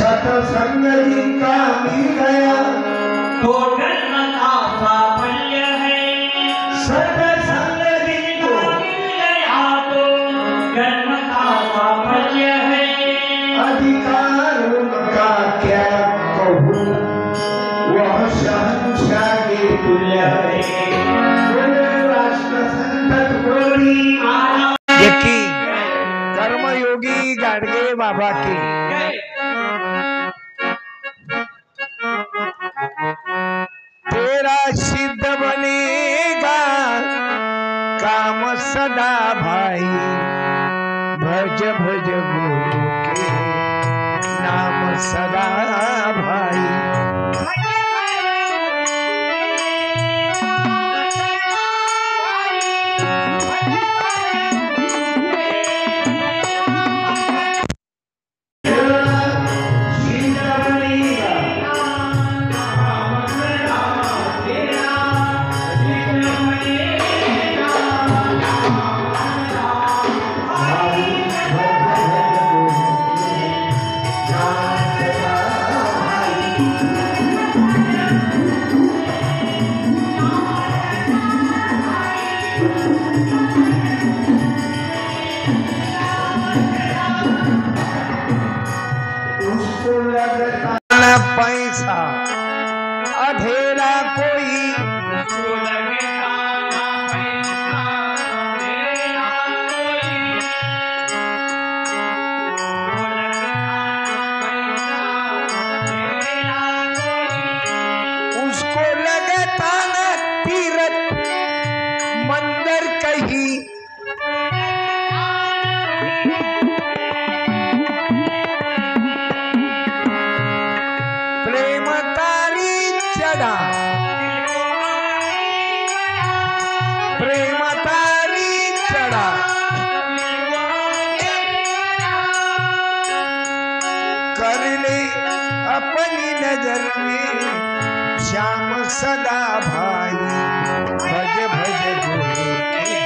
सत्संग जिनका मिल गया तो जन्म का साफल्य है। सत्संग जिनको मिल गया तो जन्म का साफल्य है। अधिकार उनका क्या कहूँ वह शहंशाह के तुल्य है। राष्ट्र संत कोणी यकी कर्मयोगी गाडगे बाबा की तेरा सिद्ध बनेगा काम सदा भाई। भज भज गुरु के नाम सदा भाई। पैसा अधेरा कोई उसको लगता न तीरथ मंदिर कहीं। प्रेम तारी चढ़ा प्रेम तारी चढ़ा कर ले अपनी नजर में श्याम सदा भाई। भज भज गुरु के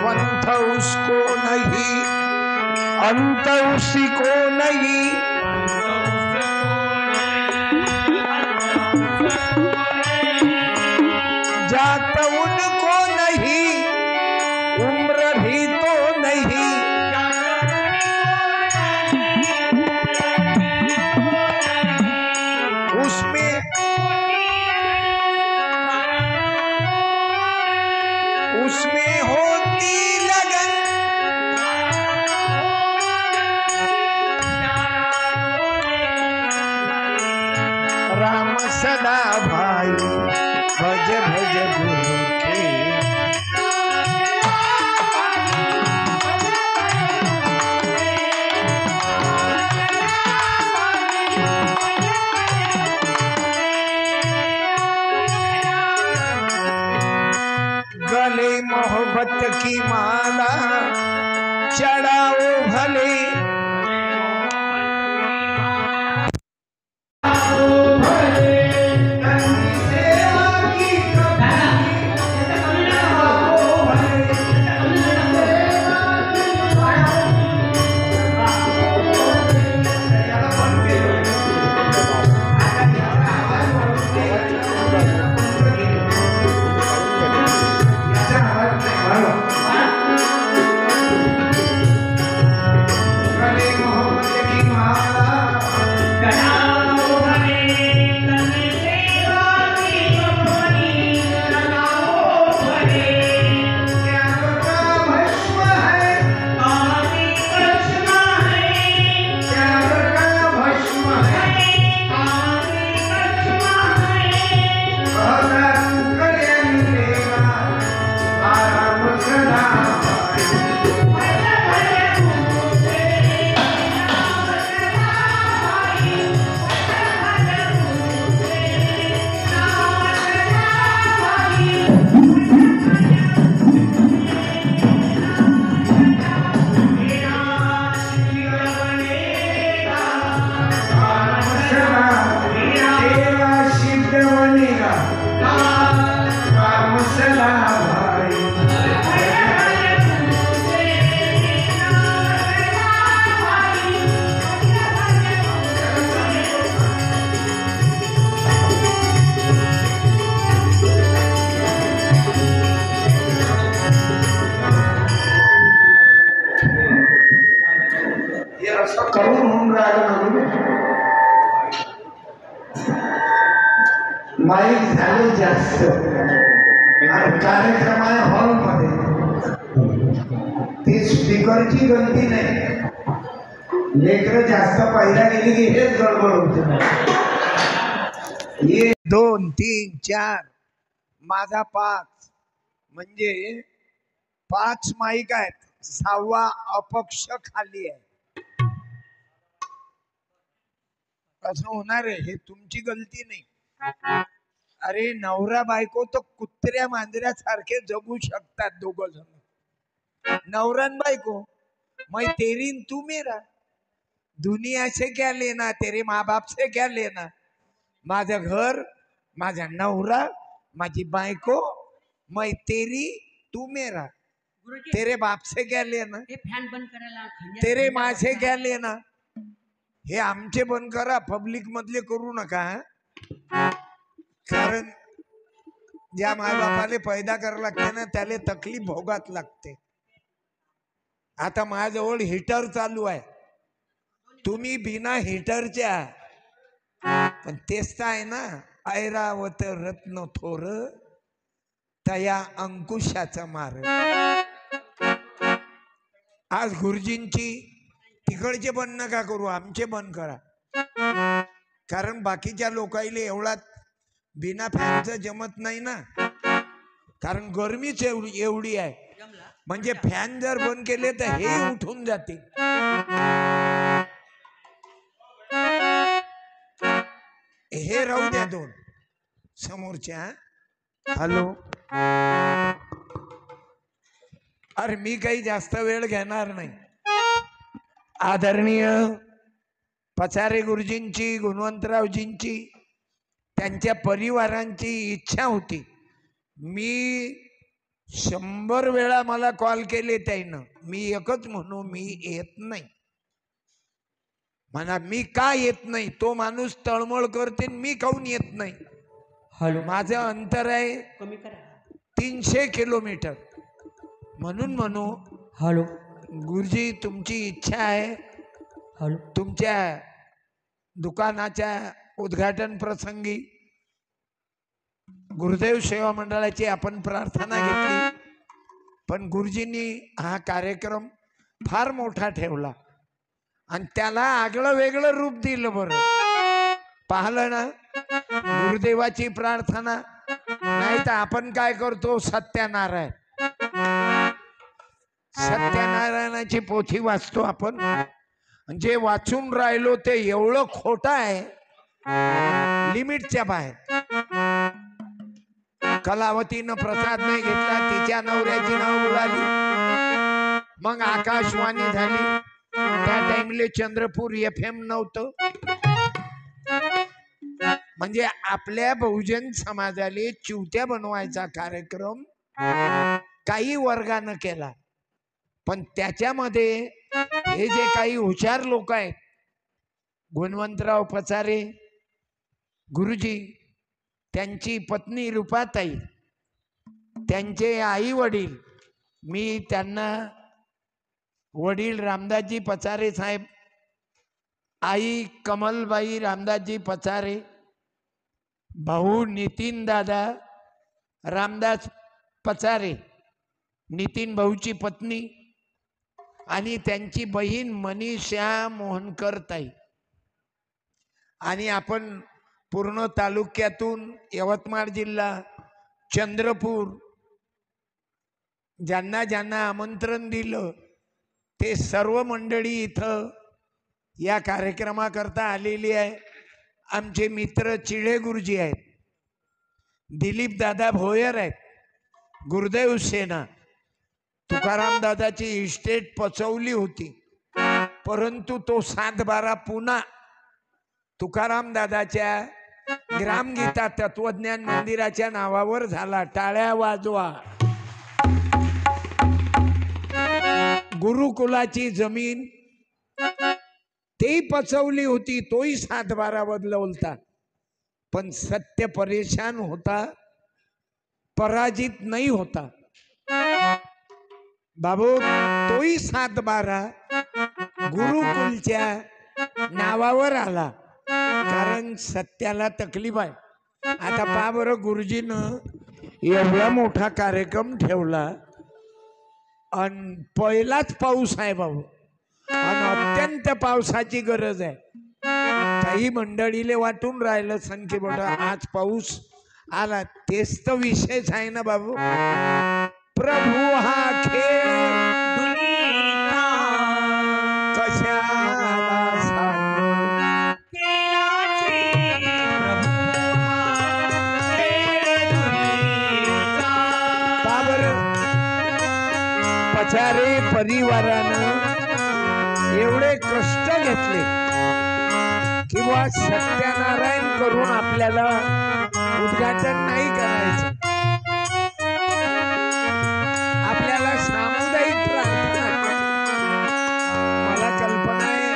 पंथ उसको नहीं अंत उसी को नहीं। जात उनको नहीं उम्र भी तो नहीं। उसमें होती लगन राम सदा भाई। भज भज गुरु के गले मोहब्बत की माला चढ़ाओ भले। असं करून होऊन राहिलं म्हणून माईक झाले जास्त आणि कार्यक्रम आहे हॉलमध्ये. ती स्पीकरची गलती नाही, लेकर जास्त पाहिला गेली की हेच गडबड होते. ये 2 3 4 माझा 5 म्हणजे 5 माईक आहेत, 6वा अपक्ष खाली आहे. कसं होणार आहे हे तुमची गलती नाही. अरे नवरा बायको तर कुत्र्या मांजऱ्यासारखे जगू शकतात दोघ जण. नवरा बायको मैं तेरी तू मेरा, दुनिया से क्या लेना, तेरे माँ बाप से क्या लेना. माझं घर, माझा नवरा, माझी बायको, मैं तेरी तू मेरा, तेरे बाप से क्या लेना, फॅन बंद करायला तेरे माँ से क्या लेना. हे आमचे बंद करा, पब्लिक मधले करू नका. कारण ज्या मायबापाले पैदा करावं लागते ना त्याला तकलीफ भोगात लागते. आता माझ्याजवळ हीटर चालू आहे, तुम्ही बिना हीटरच्या, पण तेच तर आहे ना, ऐरावत रत्न थोर तया अंकुशाचा मार. आज गुरुजींची तिकडचे बंद नका करू, आमचे बंद करा. कारण बाकीच्या लोकांना एवढा बिना फॅनचं जमत नाही ना, कारण गरमीच एवढी आहे. म्हणजे फॅन जर बंद केले तर हे उठून जाते. हे राहू द्या 2 समोरच्या. हॅलो, अरे मी काही जास्त वेळ घेणार नाही. आदरणीय पचारे गुरुजींची, गुणवंतरावजींची, त्यांच्या परिवारांची इच्छा होती. मी 100 वेळा मला कॉल केले त्यानं, मी एकच म्हणू मी येत नाही. म्हणा मी का येत नाही, तो माणूस तळमळ करते, मी काहून येत नाही. हॅलो, माझं अंतर आहे कमी करा 300 किलोमीटर. म्हणून हॅलो गुरुजी तुमची इच्छा आहे, हॅलो तुमच्या दुकानाच्या उद्घाटन प्रसंगी गुरुदेव सेवा मंडळाची आपण प्रार्थना घेतली, पण गुरुजींनी हा कार्यक्रम फार मोठा ठेवला आणि त्याला आगळं वेगळं रूप दिलं. बरं पाहिलं ना, गुरुदेवाची प्रार्थना नाही तर आपण काय करतो, सत्यनारायण, सत्यनारायणाची पोथी वाचतो आपण. जे वाचून राहिलो ते एवढं खोटं आहे, लिमिटच्या बाहेर. कलावतीनं प्रसाद नाही घेतला, तिच्या नवऱ्याची नाव बुडाली, मग आकाशवाणी झाली. त्या टाइमले चंद्रपूर FM नव्हतं. म्हणजे आपल्या बहुजन समाजाले चिवत्या बनवायचा कार्यक्रम काही वर्गानं केला. पण त्याच्यामध्ये हे जे काही हुशार लोक आहेत, गुणवंतराव पचारे गुरुजी, त्यांची पत्नी रूपाताई, त्यांचे आई वडील, मी त्यांना वडील रामदासजी पचारे साहेब, आई कमलबाई रामदासजी पचारे, भाऊ नितीन दादा रामदास पचारे, नितीन भाऊची पत्नी, आणि त्यांची बहीण मनीषा मोहनकर ताई. आणि आपण पूर्ण तालुक्यातून यवतमाळ जिल्हा, चंद्रपूर, ज्यांना ज्यांना आमंत्रण दिलं ते सर्व मंडळी इथं या कार्यक्रमाकरता आलेली आहे. आमचे मित्र चिळे गुरुजी आहेत, दिलीप दादा भोयर आहेत, गुरुदेव सेना. तुकाराम दादाची इस्टेट पचवली होती, परंतु तो 7/12 पुन्हा तुकाराम दादाच्या ग्रामगीता तत्वज्ञान मंदिराच्या नावावर झाला. टाळ्या वाजवा. गुरुकुलाची जमीन तेही पचवली होती, तोही 7/12 बदलवलता, पण सत्य परेशान होता, पराजित नाही होता. बाबू तोही 7/12 गुरुकुलच्या नावावर आला, कारण सत्याला तकलीफ आहे. आता पहा बरं, गुरुजीनं एवढा मोठा कार्यक्रम ठेवला आणि पहिलाच पाऊस आहे भाऊ, आणि अत्यंत पावसाची गरज आहे. काही मंडळीले वाटून राहिलं संख्ये मोठा आज पाऊस आला, तेच तर विशेष आहे ना बाबू. प्रभू हा खेळ दुनियेचा कशाला सांगू, केलाची प्रभू हा खेळ दुनियेचा. का बरं पचारे परिवारानं एवढे कष्ट घेतले किंवा सत्यनारायण करून आपल्याला उद्घाटन नाही करायचं, आपल्याला सामुदायिक प्रार्थना. मला कल्पना आहे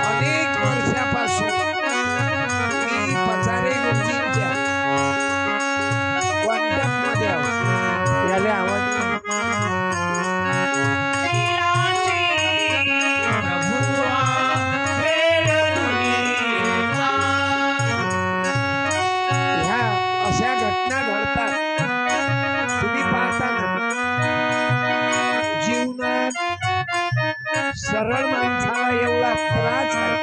अनेक वर्षापासून मी पचारे गुरुजींच्या कॉन्टॅक्ट मध्ये आहोत. याला आवाज अशा घटना घडतात. तुम्ही पाहता ना, जीवनात सरळ माणसाला एवढा त्रास आहे.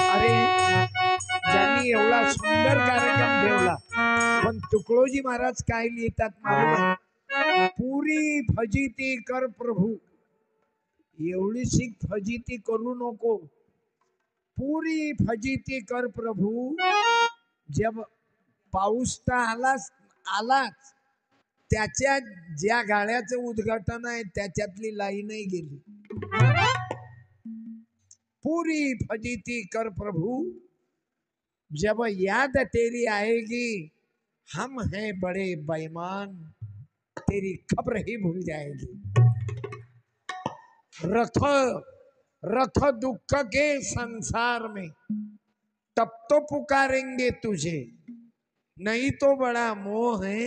अरे ज्यांनी एवढा सुंदर कार्यक्रम ठेवला, पण तुकडोजी महाराज काय लिहितात मालूम आहे? पुरी फजिती कर प्रभू. एवढीशी फजिती करू नको, पुरी फजिती कर प्रभू. जब पाऊस तर आलाच, त्याच्या ज्या गाड्याचं उद्घाटन आहे त्याच्यातली लाईनही गेली. पुरी फजिती कर प्रभू, जब याद तेरी आएगी हम हैं बड़े बेईमान, तेरी खबर ही भूल जाएगी. रथ दुख के संसार में तब तो पुकारेंगे तुझे, नहीं तो बड़ा मोह है,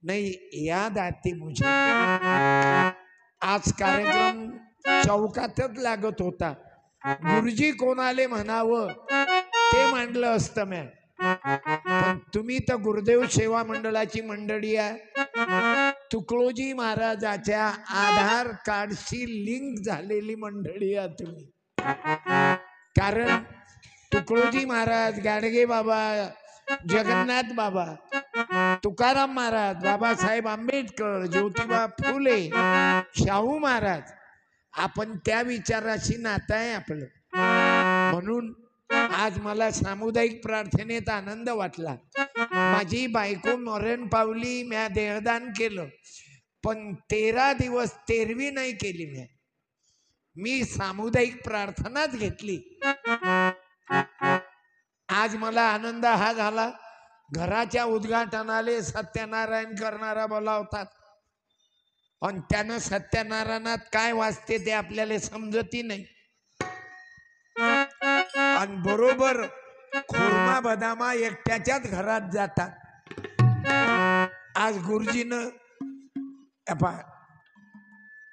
नहीं याद आती मुझे. आज कार्यक्रम चौकातच लागत होता. गुरुजी कोणाले म्हणावं ते मांडलं असतं म्या, पण तुम्ही तर गुरुदेव सेवा मंडळाची मंडळी आहे. तुकडोजी महाराजाच्या आधार कार्डशी लिंक झालेली मंडळी आहे तुम्ही. कारण तुकडोजी महाराज, गाडगे बाबा, जगन्नाथ बाबा, तुकाराम महाराज, बाबासाहेब आंबेडकर, ज्योतिबा फुले, शाहू महाराज, आपण त्या विचाराशी नातं आहे आपलं. म्हणून आज मला सामुदायिक प्रार्थनेत आनंद वाटला. माझी बायको मरण पावली, म्या देहदान केलं, पण 13 दिवस तेरवी नाही केली. मी सामुदायिक प्रार्थनाच घेतली. आज मला आनंद हा झाला, घराच्या उद्घाटनाले सत्यनारायण करणारा बोलावतात, आणि त्यानं सत्यनारायणात काय वाचते ते आपल्याला समजती नाही. आणि बरोबर खुर्मा बदामा एकट्याच्याच घरात जातात. आज गुरुजीनं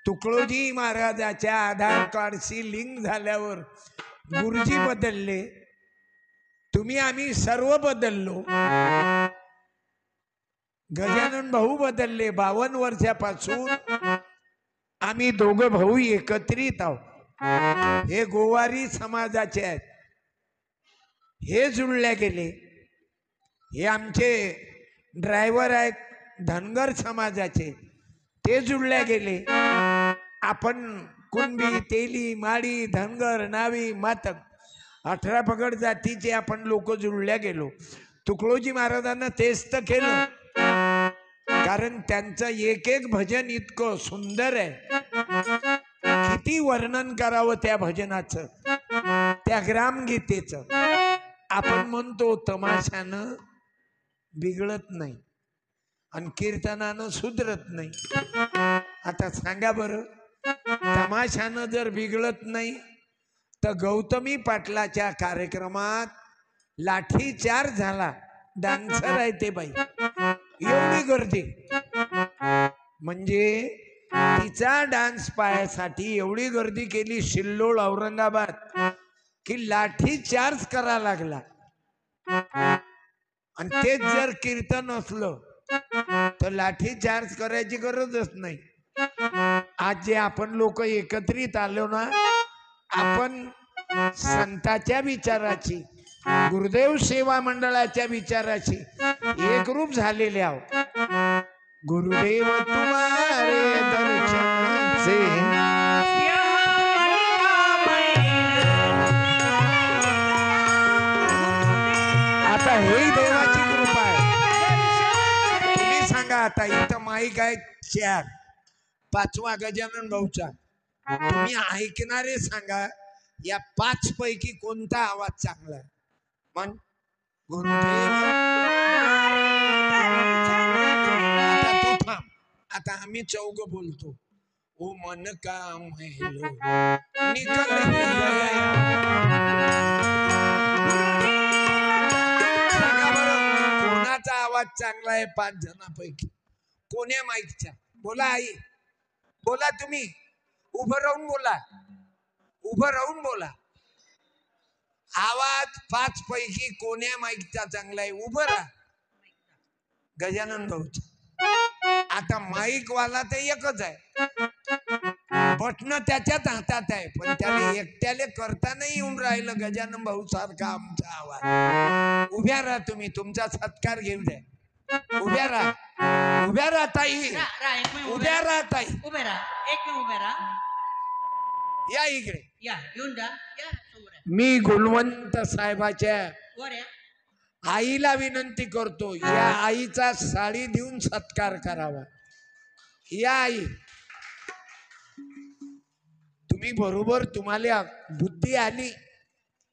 तुकडोजी महाराजाच्या आधार कार्डशी लिंक झाल्यावर गुरुजी बदलले, तुम्ही आम्ही सर्व बदललो. गजानन भाऊ बदलले. 52 वर्षापासून आम्ही दोघं भाऊ एकत्रित आहोत. हे गोवारी समाजाचे आहेत, हे जुळल्या गेले. हे आमचे ड्रायव्हर आहेत धनगर समाजाचे, ते जुळल्या गेले. आपण कुणबी, तेली, माळी, धनगर, नावी, मातक 18 पगड जातीचे आपण लोक जुळल्या गेलो. तुकडोजी महाराजांना तेच तर केलं, कारण त्यांचं एक एक भजन इतकं सुंदर आहे, किती वर्णन करावं त्या भजनाचं, त्या ग्रामगीतेचं. आपण म्हणतो तमाशानं बिघडत नाही आणि कीर्तनानं सुधरत नाही. आता सांगा बरं, तमाशानं जर बिघडत नाही तर गौतमी पाटलाच्या कार्यक्रमात लाठीचार्ज झाला, डान्सर आहे ते बाई, एवढी गर्दी. म्हणजे तिचा डान्स पाहायसाठी एवढी गर्दी केली सिल्लोड औरंगाबाद की लाठी चार्ज करा लागला. आणि तेच जर कीर्तन असलं तर लाठी चार्ज करायची गरजच नाही. आज जे आपण लोक एकत्रित आलो ना, आपण संतांच्या विचाराची, गुरुदेव सेवा मंडळाच्या विचाराची एकरूप झालेले आहोत. गुरुदेव तुम्हारे दर्शन से आता हे देवाची कृपा आहे. तुम्ही सांगा, आता इथं माईक आहे 4, 5वा गजानन भाऊचा. तुम्ही ऐकणारे सांगा या 5 पैकी कोणता आवाज चांगला आहे. मन गुरुदेव. आता तो थांब, आता आम्ही चौघ बोलतो. ओ मन का महिलो निकल सांगा बरं, कोणाचा आवाज चांगला आहे 5 जणांपैकी? कोण्या माईकच्या? बोला आई, बोला. तुम्ही उभं राहून बोला, उभं राहून बोला. आवाज 5 पैकी कोण्या माईकचा चांगला आहे? उभं राहा. गजानन भाऊचा. आता माईक वाला ते एकच आहे, बटन त्याच्याच हातात आहे, पण त्याला एकट्याले करता नाही येऊन राहिलं गजानन भाऊ सारखा आमचा आवाज. उभ्या राहा तुम्ही, तुमचा सत्कार घेऊ द्या. उभ्या राहा, उभ्या राहा ताई, उभ्या राहा ताई, उभे राहा. एक मिनिट उभे राहा. या इकडे या, येऊन जा. या समोर या. मी गुणवंत साहेबाच्या वर या. आईला विनंती करतो, या आईचा साडी देऊन सत्कार करावा. या आई, तुम्ही बरोबर, तुम्हाला बुद्धी आली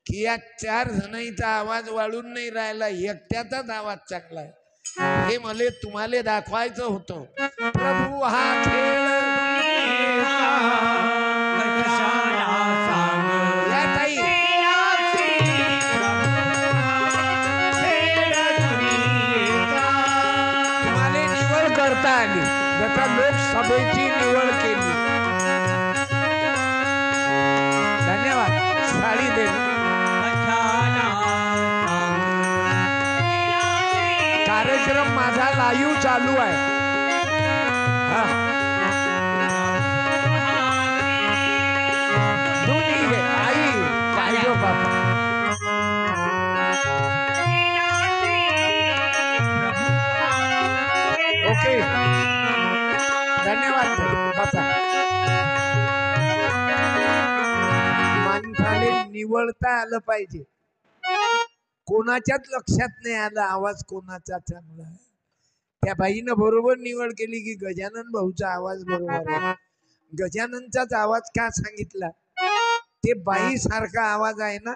की या 4 जणांचा आवाज वाढून नाही राहिला, एकट्याचाच आवाज चांगला आहे. हे मला तुम्हाला दाखवायचं होतं. प्रभू हा खेळ या ताई, तुम्हाला निवड करता आली, जसा लोकसभेची निवड केली. धन्यवाद. साडी दे. कार्यक्रम माझा लाईव्ह चालू आहे. हा, दोन्ही घे. आई पाहिजे बाबा. ओके, धन्यवाद बापा. माणसाले निवडता आलं पाहिजे. कोणाच्याच लक्षात नाही आलं आवाज कोणाचा चांगला आहे. त्या बाईनं बरोबर निवड केली की गजानन भाऊचा आवाज बरोबर आहे. गजाननचाच आवाज का सांगितला? ते बाई सारखा आवाज आहे ना,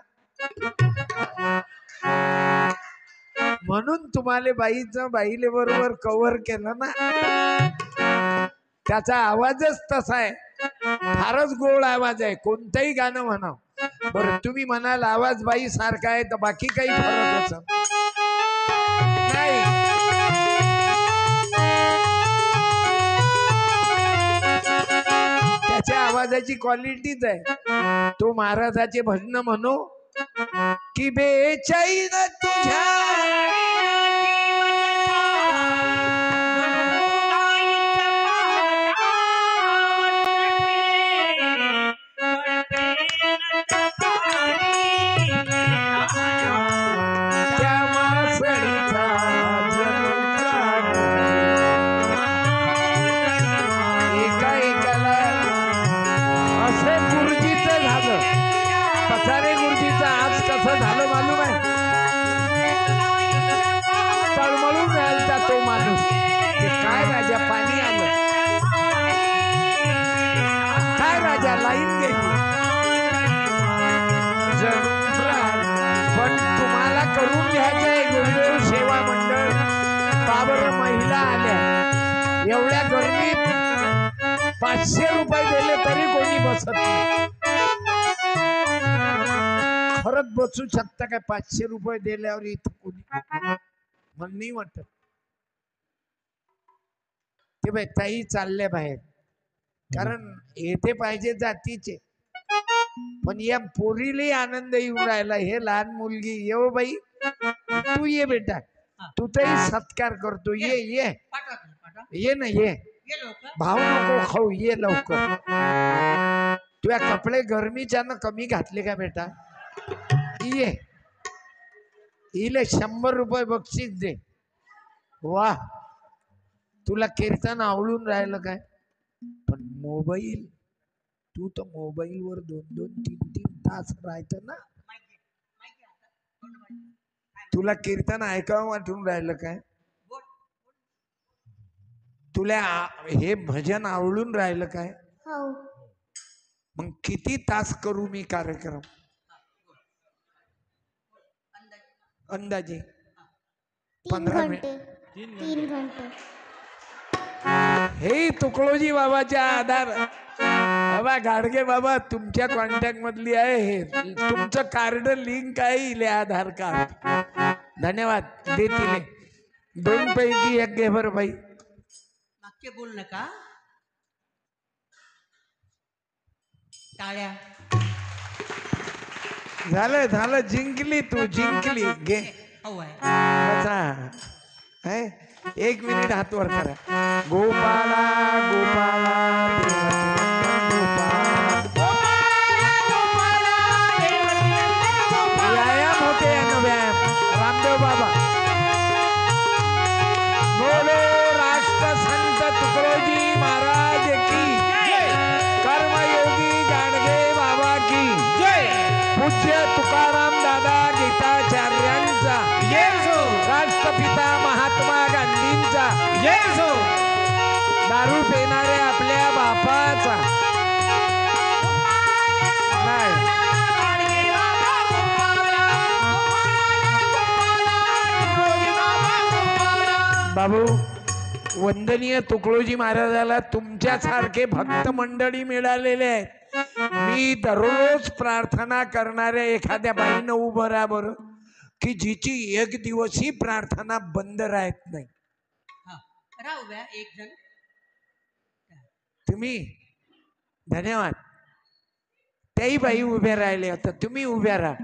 म्हणून तुम्हाला बाईले बरोबर कव्हर केलं ना. त्याचा आवाजच तसा आहे, फारच गोड आवाज आहे. कोणतंही गाणं म्हणा. बरं, तुम्ही म्हणाल आवाज बाई सारखा आहे तर बाकी काही फरक असं नाही. त्याच्या आवाजाची क्वालिटीच आहे. तो महाराजाचे भजन म्हणो की बेचैन तुझ्या झालं मालूम आहे. तळमळून राहिला तो माणूस. काय राजा, पाणी आलं काय राजा, लाईन गेली. पण तुम्हाला करून घ्यायचं आहे गुरुदेव सेवा मंडळ. बाबर महिला आल्या, एवढ्या गर्दीत 500 रुपये दिले तरी कोणी बसत नाही. खरंच बसू शकता काय 500 रुपये दिल्यावर इथं कोणी? मला नाही वाटत. ते बाई ताई चालल्या बाहेर, कारण येथे पाहिजे जातीचे, पण या पोरीले आनंद येऊन राहिला. हे लहान मुलगी ये बाई, तू ये बेटा, तू तरी सत्कार करतो. ये ये ये ना, ये भाव नको खाऊ, ये लवकर. तुझ्या कपडे गरमीच्या ना कमी घातले का बेटा? ये, इले 100 रुपये बक्षीस दे. वा, तुला कीर्तन आवडून राहिलं काय? पण मोबाईल, तू तर मोबाईल वर 2-2, 3-3 तास राहत ना. तुला कीर्तन ऐकावं वाटून राहिलं काय? तुला हे भजन आवडून राहिलं काय? मग किती तास करू मी कार्यक्रम? अंदाजे 15 मिनिट. 3 घंटे. हे तुकडोजी बाबाच्या आधार. बाबा गाडगे बाबा तुमच्या कॉन्टॅक्ट मधली आहे. हे तुमचं कार्ड लिंक आहे, इले आधार कार्ड. धन्यवाद. देतील 2 पैकी 1 घे बरं बाई. मागचे बोल नका. टाळ्या. झालं झालं, जिंकली तू, जिंकली. घे. हो आहे. बसा. है 1 मिनिट हात वर करा. गोपाला गोपाला व्यायाम होते ना, व्यायाम. रामदेव बाबा बोलो. राष्ट्र संत तुकडोजी महाराज की कर्मयोगी गाडगे बाबा की पूज्य तुकाराम दादा गीताचार्यांचा राष्ट्रपिता महात्मा गांधींचा दारू पिणारे आपल्या बापाचा नाही. बाबू, वंदनीय तुकडोजी महाराजाला तुमच्यासारखे भक्त मंडळी मिळालेले आहेत. मी दररोज प्रार्थना करणाऱ्या एखाद्या बाईनं उभं राहा बरं, की जिची 1 दिवसही प्रार्थना बंद राहत नाही. राहू द्या एक जण. तुम्ही धन्यवाद. त्याही बाई उभ्या राहिले, आता तुम्ही उभ्या राहा.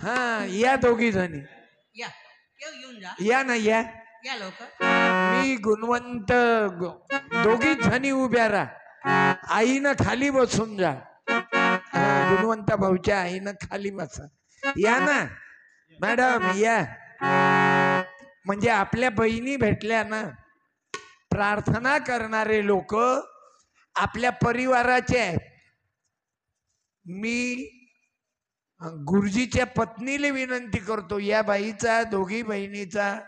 हा, या दोघी जणी या. येऊन जा. या ना, या या लवकर. मी गुणवंत. दोघी जणी उभ्या राहा. आईनं खाली बसून जा. गुणवंत भाऊच्या आईनं खाली बसा. या ना मॅडम, या. म्हणजे आपल्या बहिणी भेटल्या ना. प्रार्थना करणारे लोक आपल्या परिवाराचे आहेत. मी गुरुजीच्या पत्नीला विनंती करतो, या बाईचा, दोघी बहिणीचा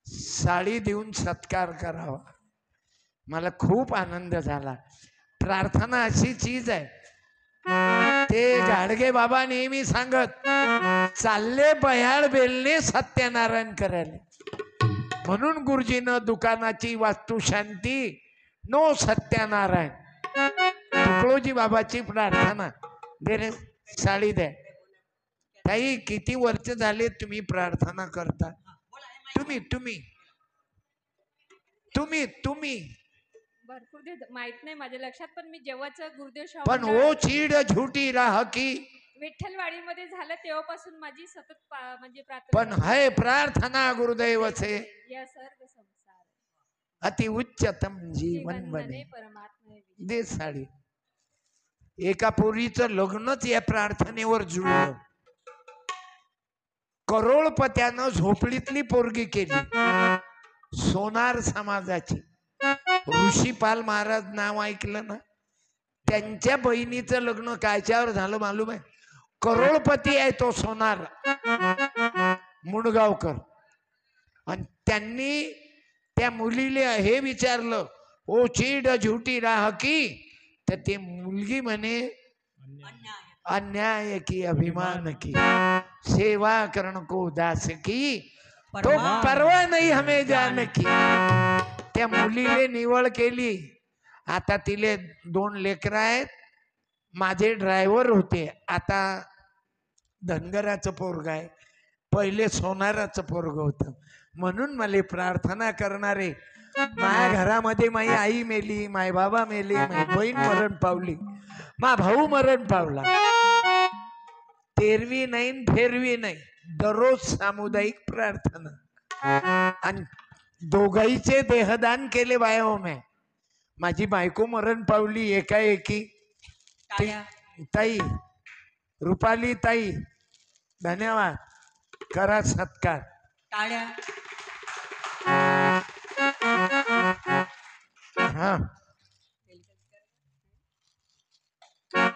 साडी देऊन सत्कार करावा. मला खूप आनंद झाला. प्रार्थना अशी चीज आहे. ते गाडगे बाबा नेहमी सांगत, चालले बयाळ बेलने सत्यनारायण करायला. म्हणून गुरुजीनं दुकानाची वास्तू शांती, नो सत्यनारायण. तुकडोजी बाबाची प्रार्थना. दे रे, साडी द्या. ताई, किती वर्ष झाले तुम्ही प्रार्थना करता? तुम्ही तुम्ही तुम्ही तुम्ही भरपूर माहित नाही माझ्या लक्षात, पण मी जेव्हाच गुरुदेव पण ओ चीड झुटी राह की विठ्ठलवाडीमध्ये झालं तेव्हापासून माझी सतत म्हणजे पण है प्रार्थना गुरुदेव से या सर्व संसार अति उच्चतम जीवन बने. परमात्मा दे साडी. एका पोरीचं लग्नच या प्रार्थनेवर जुळलं. करोडपत्यानं झोपडीतली पोरगी केली. सोनार समाजाची. ऋषीपाल महाराज नाव ऐकलं ना? त्यांच्या बहिणीचं लग्न कायच्यावर झालं मालूम आहे? करोडपती आहे तो सोनार मुंडगावकर. आणि त्यांनी त्या मुलीला हे विचारलं, ओ चीड झुटी राह की, तर ते मुलगी म्हणे, अन्याय की अभिमान की, सेवा करण को दास की, तो परवा नाही हमें जान की. त्या मुलीले निवड केली. आता तिले 2 लेकरं आहेत. माझे ड्रायव्हर होते, आता धनगराचं पोरग आहे. पहिले सोनाराचं पोरग होतं. म्हणून मला प्रार्थना करणारे माझ्या घरामध्ये माझी आई मेली, माय बाबा मेले, माझी बहीण मरण पावली, मा भाऊ मरण पावला, तेरवी नाही न फेरवी नाही, दररोज सामुदायिक प्रार्थना आणि दोघाईचे देहदान केले बाया ओम्या. माझी बायको मरण पावली एकाएकी. ताई रुपाली ताई धन्यवाद, करा सत्कार. हा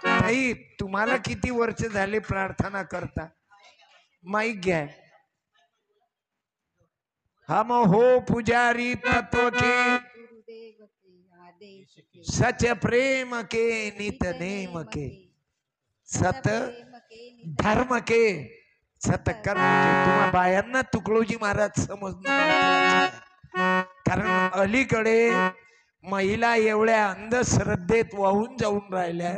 ताई, तुम्हाला किती वर्ष झाले प्रार्थना करता? माईक घ्या. हम हो पुजारी तत्व के, सच प्रेम के नित नेम के, सत धर्म के सतकर्म के. तुम्हा बायांना तुकडोजी महाराज समजणं महत्वाचं आहे. कारण अलीकडे महिला एवढ्या अंधश्रद्धेत वाहून जाऊन राहिल्या.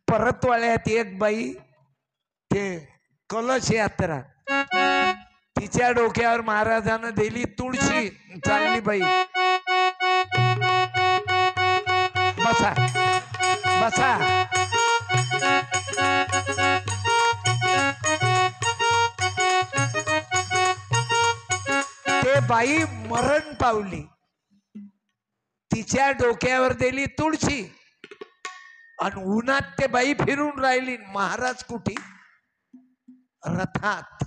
परतवाड्यात एक बाई ते कलश यात्रा, तिच्या डोक्यावर महाराजानं दिली तुळशी, चालली बाई. बसा बसा. ते बाई मरण पावली, तिच्या डोक्यावर दिली तुळशी आणि उन्हात ते बाई फिरून राहिली. महाराज कुठे? रथात.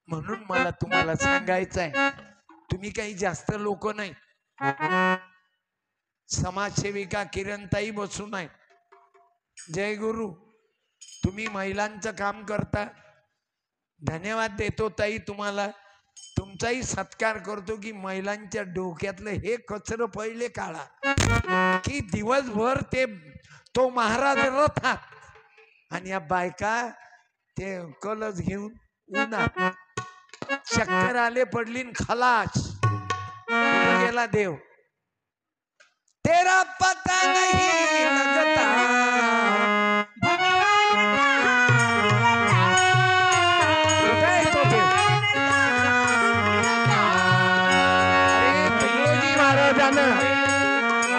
म्हणून मला तुम्हाला सांगायचं आहे, तुम्ही काही जास्त लोक नाही, समाजसेविका किरणताई बसून आहे. जय गुरु. तुम्ही महिलांचं काम करता, धन्यवाद देतो ताई तुम्हाला. तुमचाही सत्कार करतो की महिलांच्या डोक्यातलं हे कचरं पहिले काढा की दिवसभर तो महाराज रथात आणि या बायका ते कलश घेऊन उन्हात. चक्कर आले पडली खलास. गेला देव. तेरा पता नहीं लगता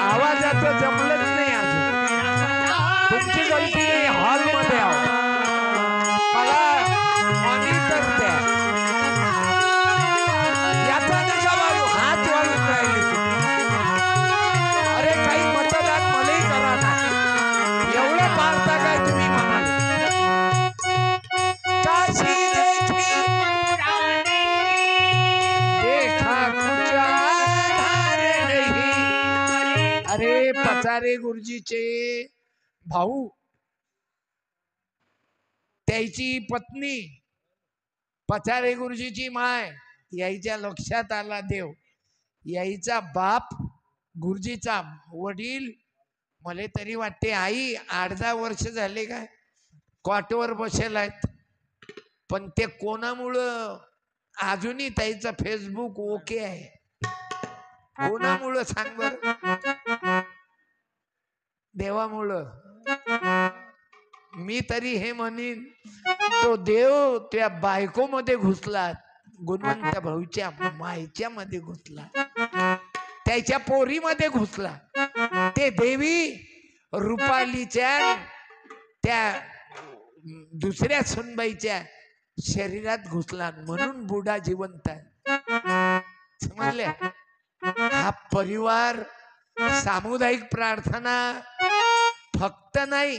आवाजाचं जमलंच नाही अजून. तुमची गलती नाही. हॉलमध्ये आहो, मला मॉनिटर द्या. याचा नका वाढू, हात वाढून राहिले तुम्ही. अरे काही मतदान मलाही करा ना. एवढं पाळता काय तुम्ही म्हणाल? काशी देखी देखा कुछ आधार नहीं. अरे पचारे गुरुजीचे भाऊ, त्याची पत्नी, पचारे गुरुजीची माय, यायच्या लक्षात आला देव. यायचा बाप गुरुजीचा वडील, मला तरी वाटते आई 8-10 वर्ष झाले काय कॉटवर बसेल आहेत. पण ते कोणामुळं अजूनही त्याचा फेसबुक ओके आहे. कोणामुळं सांग बर? देवामुळं. मी तरी हे म्हणीन, तो देव त्या बायको मध्ये घुसला, गुणवंत भाऊच्या मायच्या मध्ये घुसला, त्याच्या पोरीमध्ये घुसला. ते देवी रुपालीच्या त्या दुसऱ्या सुनबाईच्या शरीरात घुसला, म्हणून बुडा जिवंत आहे. समजले? हा परिवार सामुदायिक प्रार्थना फक्त नाही,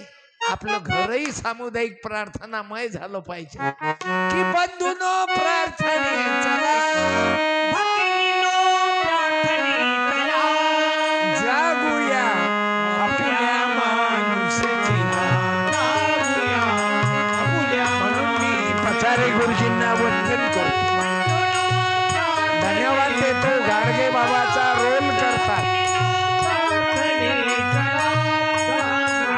आपलं घरही सामुदायिक प्रार्थनामय झालं पाहिजे. की बंधूनो प्रार्थने चला, जागूया आपल्या माणुसकीला. म्हणून मी पचारे गुरुजींना वंदन करतो, धन्यवाद देतो. गाडगे बाबाचा रोल करतात.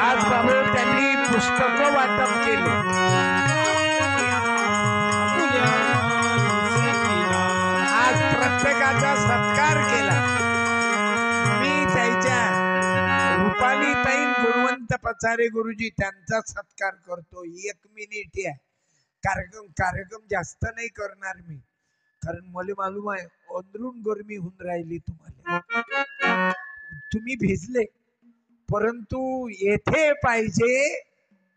आज बाबू त्यांनी पुस्तकं वाटप केले. आज प्रत्येकाचा सत्कार केला. मी त्याच्या रुपाली ताई गुणवंत पचारे गुरुजी त्यांचा सत्कार करतो. 1 मिनिट या. कार्यक्रम जास्त नाही करणार मी. कारण मला मालूम आहे अंदरून गरमी होऊन राहिली तुम्हाला, तुम्ही भिजले, परंतु येथे पाहिजे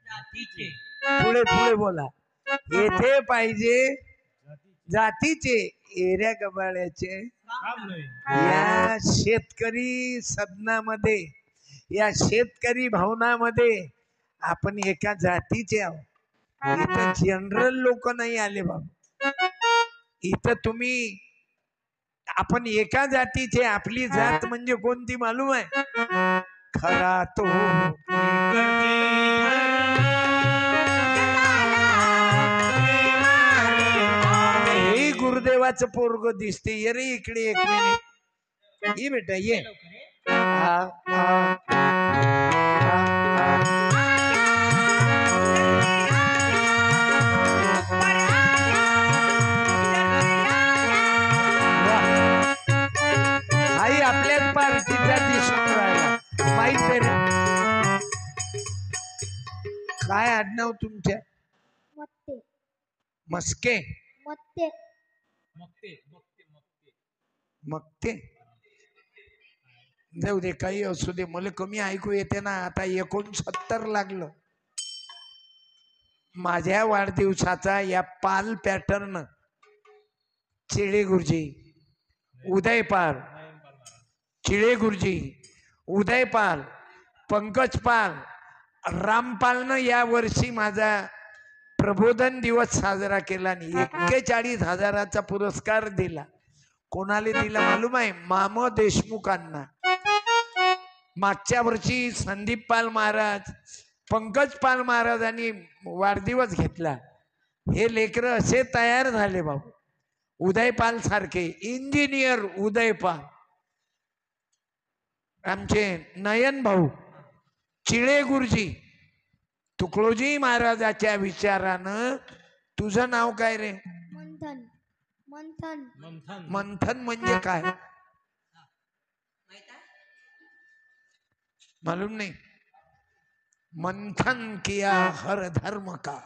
जातीचे पुढे पुढे बोला, येथे पाहिजे जातीचे एऱ्या गबाळ्याचे. काम नाही. या शेतकरी सदनामध्ये, या शेतकरी भावनामध्ये आपण एका जातीचे आहोत. इथं जनरल लोक नाही आले बाबा, इथं तुम्ही आपण एका जातीचे. आपली जात म्हणजे कोणती मालूम आहे? खरा तो हे गुरुदेवाचं पोरग दिसते. ये रे इकडे एक मिनिट, ये बेटा ये. हा, हा, आई आपल्याच पार्टीचा दिसून राहिला, माहित आहे रे. काय आडनाव तुमच्या? मत्ते मस्के मत्ते मगते मगते मगते मग ते जाऊ दे, काही असू दे. मला कमी ऐकू येते ना. आता 69 लागलं. माझ्या वाढदिवसाचा या पाल पॅटर्न, चिळे गुरुजी, उदयपाल, चिळे गुरुजी, उदयपाल, पंकज पाल, रामपालनं या वर्षी माझा प्रबोधन दिवस साजरा केला आणि 41,000चा पुरस्कार दिला. कोणाला दिला मालूम आहे? माम देशमुखांना. मागच्या वर्षी संदीप पाल महाराज, पंकज पाल महाराजांनी वाढदिवस घेतला. हे लेकरं असे तयार झाले बाबू. उदयपाल सारखे इंजिनियर उदयपाल, आमचे नयन भाऊ चिळे गुरुजी, तुकडोजी महाराजाच्या विचारानं. तुझं नाव काय रे? मंथन मंथन मंथन. मंथन म्हणजे काय मालूम नाही? मंथन किया हर धर्म का.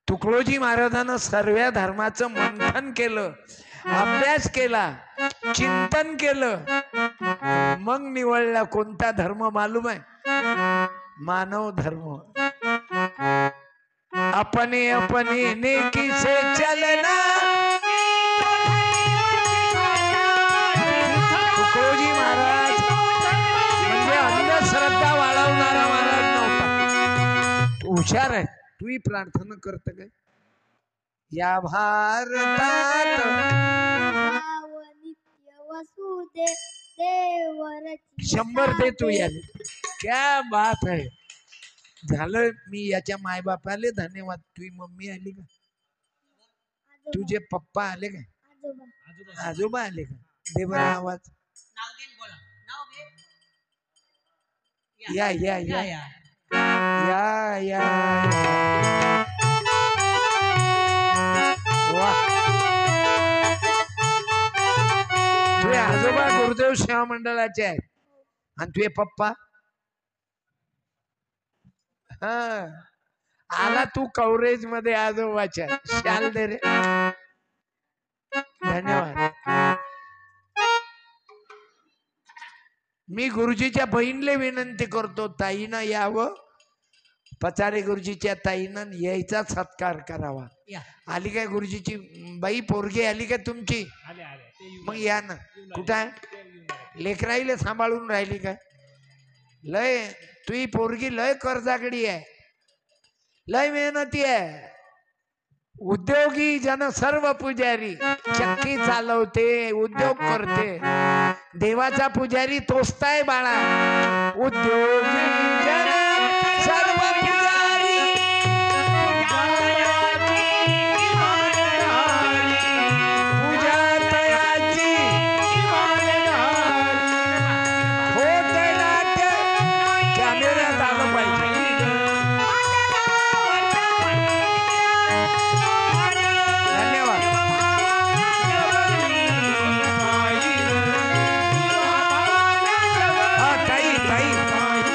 तुकडोजी महाराजानं सर्व धर्माचं मंथन केलं, अभ्यास केला, चिंतन केलं, मग निवडला कोणता धर्म मालूम आहे? मानव धर्म. अपने अपने नेकी से चलना. तुकडोजी महाराज म्हणजे अंधश्रद्धा वाढवणारा महाराज नव्हता. तू हुशार आहे. तूही प्रार्थना करत काय? या भारतात भाव नित्य वसुदे देवरची 100 दे तू याले. क्या बात आहे. झालं. मी याच्या मायबापाले धन्यवाद. तुझी मम्मी आली का? तुझे पप्पा आले का? आजोबा आजोबा आले का? दे बरं आवाज. नाव घे बोला. नाव घे. या या या या. या या वा. तुझे आजोबा गुरुदेव सेवा मंडळाचे आहेत आणि तुझे पप्पा. हा, आला तू कव्हरेज मध्ये आजोबाच्या. शाल दे रे. धन्यवाद. मी गुरुजीच्या बहीणले विनंती करतो, ताईनं यावं. पचारे गुरुजीच्या ताईनं यायचा सत्कार करावा. या. आली काय गुरुजीची बाई पोरगी आली काय तुमची? आले आले. ते येऊन मग आले. या ना. कुठं आहे? ते येऊन आले. लेकराईले सांभाळून राहिली काय? लय तुही पोरगी लय कर्जाकडी आहे, लय मेहनती आहे. उद्योगी जन सर्व पुजारी. चक्की चालवते, उद्योग करते. देवाचा पुजारी तोचताय बाळा. उद्योगी जन सर्व पुजारी. पूजा तयाची होत नाट्य. कॅमेऱ्यात आलं पाहिजे. धन्यवाद. हा ताई ताई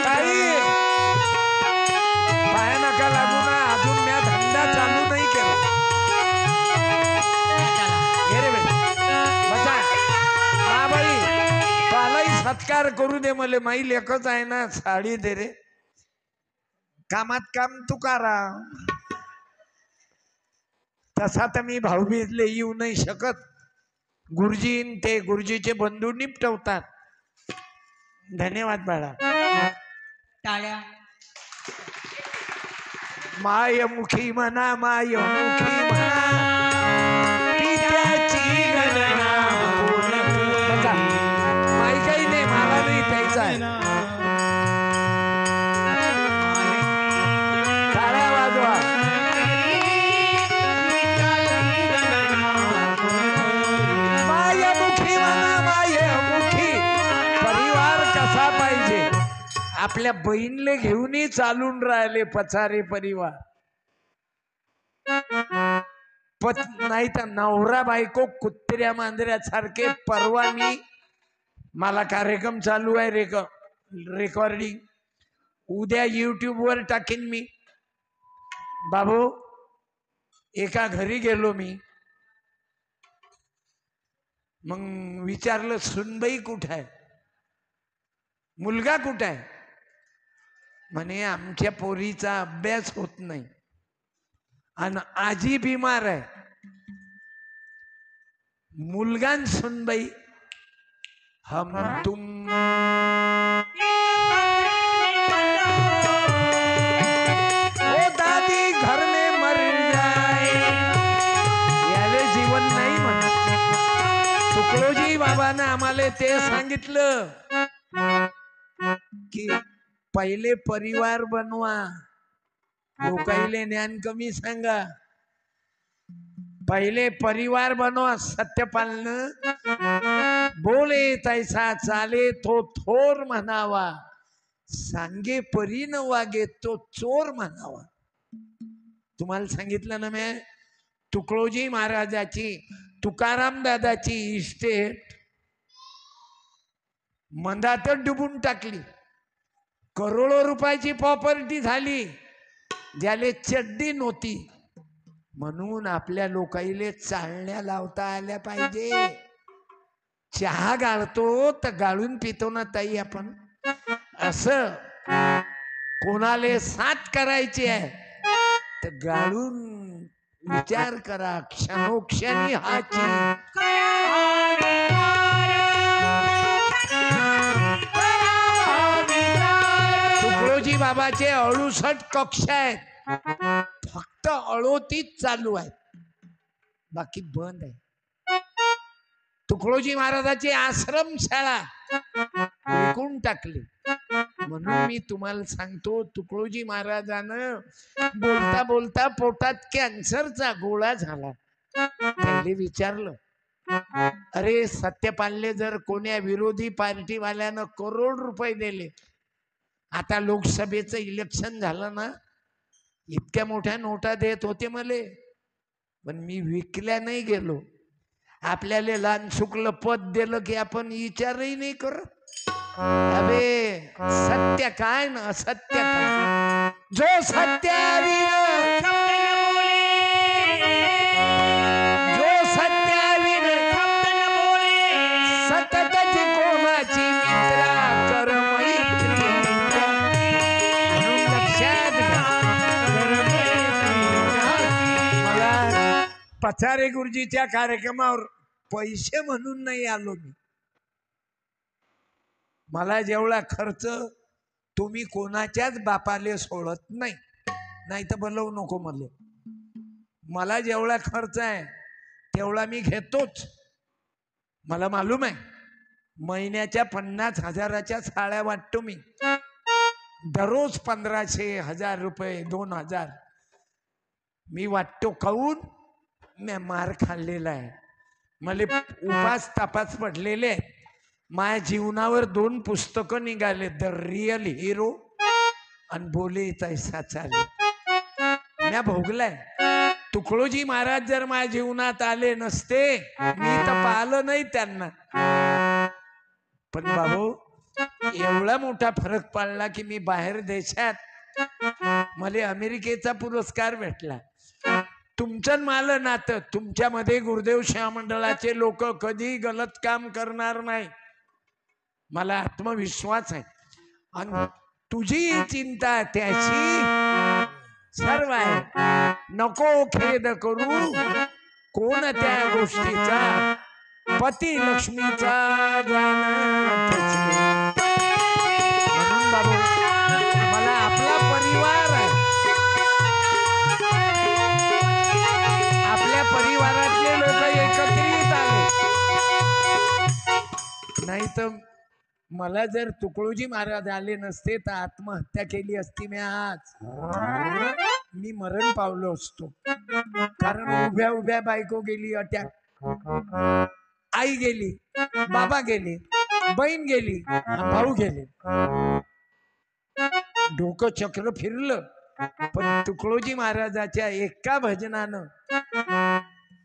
ताई उपकार करू दे मला, माई लेखच आहे ना, साडी दे रे, कामात काम तुकाराम. तसा तर मी भाऊबीजले येऊ नाही शकत, गुरुजीन ते गुरुजीचे बंधू निपटवतात. धन्यवाद बाळा. टाळ्या. मायमुखी म्हणा, मायमुखी म्हणा, पित्याची गणना पूर्ण. बघा, माई काही नाही, मला नाही प्यायचा आहे. टाळ्या वाजवा. मायमुखी म्हणा, मायमुखी. परिवार कसा पाहिजे, आपल्या बहीणले घेऊनही चालून राहिले पचारे परिवार. नाही तर नवरा बायको कुत्र्या मांजऱ्यासारखे. परवा मला कार्यक्रम चालू आहे, रेकॉर्डिंग, उद्या YouTube वर टाकीन मी. बाबू, एका घरी गेलो मी, मग विचारलं सुनबाई कुठं आहे, मुलगा कुठं आहे. म्हणे आमच्या पोरीचा अभ्यास होत नाही आणि आजी बिमार आहे. मुलगा न सुनबाई, हम तुम. ओ दादी घर में मर जाए, याले जीवन नाही म्हणत. तुकडोजी बाबानं आम्हाला ते सांगितलं की पहिले परिवार बनवा, लोकाईले ज्ञान कमी सांगा. पहिले परिवार बनवा. सत्यपालनं बोले तैसा चाले तो थोर म्हणावा, सांगे परी न वागे तो चोर म्हणावा. तुम्हाला सांगितलं ना मी, तुकडोजी महाराजाची, तुकाराम दादाची इस्टेट मंदातच डुबून टाकली. करोडो रुपयाची प्रॉपर्टी झाली, ज्याले चड्डी नव्हती. म्हणून आपल्या लोकाईले चालण्या लावता आल्या पाहिजे. चहा गाळतो तर गाळून पितो ना ताई आपण, असं कोणाले साथ करायची आहे तर गाळून विचार करा. क्षणोक्षणी हाची तुकडोजी बाबाचे 68 कक्ष आहेत, फक्त 38 चालू आहेत, बाकी बंद आहे. तुकडोजी महाराजाची आश्रमशाळा विकून टाकली. म्हणून मी तुम्हाला सांगतो, तुकडोजी महाराजानं बोलता बोलता पोटात कॅन्सरचा गोळा झाला. त्यांनी विचारलं, अरे सत्यपालले जर कोण्या विरोधी पार्टीवाल्यानं करोड रुपये दिले, आता लोकसभेचं इलेक्शन झालं ना, इतक्या मोठ्या नोटा देत होते मले, पण मी विकल्या नाही गेलो. आपल्याला लहान शुक्ल पद दिलं की आपण विचारही नाही करत. अबे सत्य काय ना असत्य काय, जो सत्य जो सत्याविन सतत कोणाची मित्रा कर मैत्री. म्हणून लक्षात घ्या, मला पचारे गुरुजीच्या कार्यक्रमावर पैसे म्हणून नाही आलो मी. मला जेवढा खर्च तुम्ही कोणाच्याच बापाले सोडत नाही, नाही तर बोलवू नको मला. मला जेवढा खर्च आहे तेवढा मी घेतोच. मला मालूम आहे, महिन्याच्या 50,000च्या साड्या वाटतो मी, दररोज 1500, 1000 रुपये, 2000 मी वाटतो. काऊन? मी मार खाल्लेला आहे, मला उपास तापास पडलेले आहेत. माझ्या जीवनावर 2 पुस्तकं निघाले, द रिअल हिरो आणि बोले तैसा चाले. म्या भोगलाय. तुकडोजी महाराज जर माझ्या जीवनात आले नसते, मी तर पाहिलं नाही त्यांना. पण बाबू, एवढा मोठा फरक पडला की मी बाहेर देशात मला अमेरिकेचा पुरस्कार भेटला. तुमचं माल नातं, तुमच्यामध्ये गुरुदेव सेवा मंडळाचे लोक कधी गलत काम करणार नाही. मला आत्मविश्वास आहे. आणि तुझी चिंता त्याची सर्व आहे. नको खेद करू कोणत्या गोष्टीचा, पती लक्ष्मीचा ज्ञान त्याचे. म्हणून बाबू मला आपला परिवार आहे, आपल्या परिवारातले लोक एकत्रित आले. नाही तर मला जर तुकडोजी महाराज आले नसते तर आत्महत्या केली असती मी आज. मी मरण पावलो असतो. कारण उभ्या उभ्या बायको गेली अटॅक, आई गेली, बाबा गेले, बहीण गेली, भाऊ गेले. डोकं चक्र फिरलं. पण तुकडोजी महाराजाच्या एका भजनानं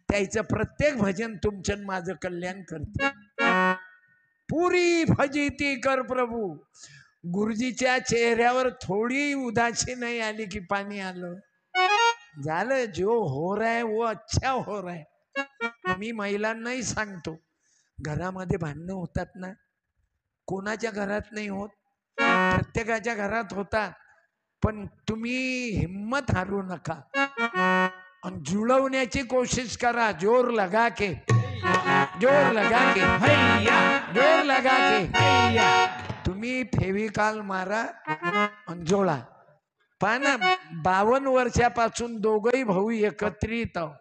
त्याचं प्रत्येक भजन तुमचं माझं कल्याण करते. पुरी फजिती कर प्रभू. गुरुजीच्या चेहऱ्यावर थोडी उदासी नाही आली की पाणी आलं. झालं, जो हो रहा है वो अच्छा हो रहा है. मी महिलांनाही सांगतो, घरामध्ये भांडणं होतात ना, कोणाच्या घरात नाही होत, प्रत्येकाच्या घरात होतात. पण तुम्ही हिम्मत हारू नका आणि जुळवण्याची कोशिश करा. जोर लगा के, जोर लगा के, हैया, जोर लगा के, हैया. तुम्ही फेविकॉल मारा आणि जोडा. पहा ना, 52 वर्षापासून दोघही भाऊ एकत्रित आहो.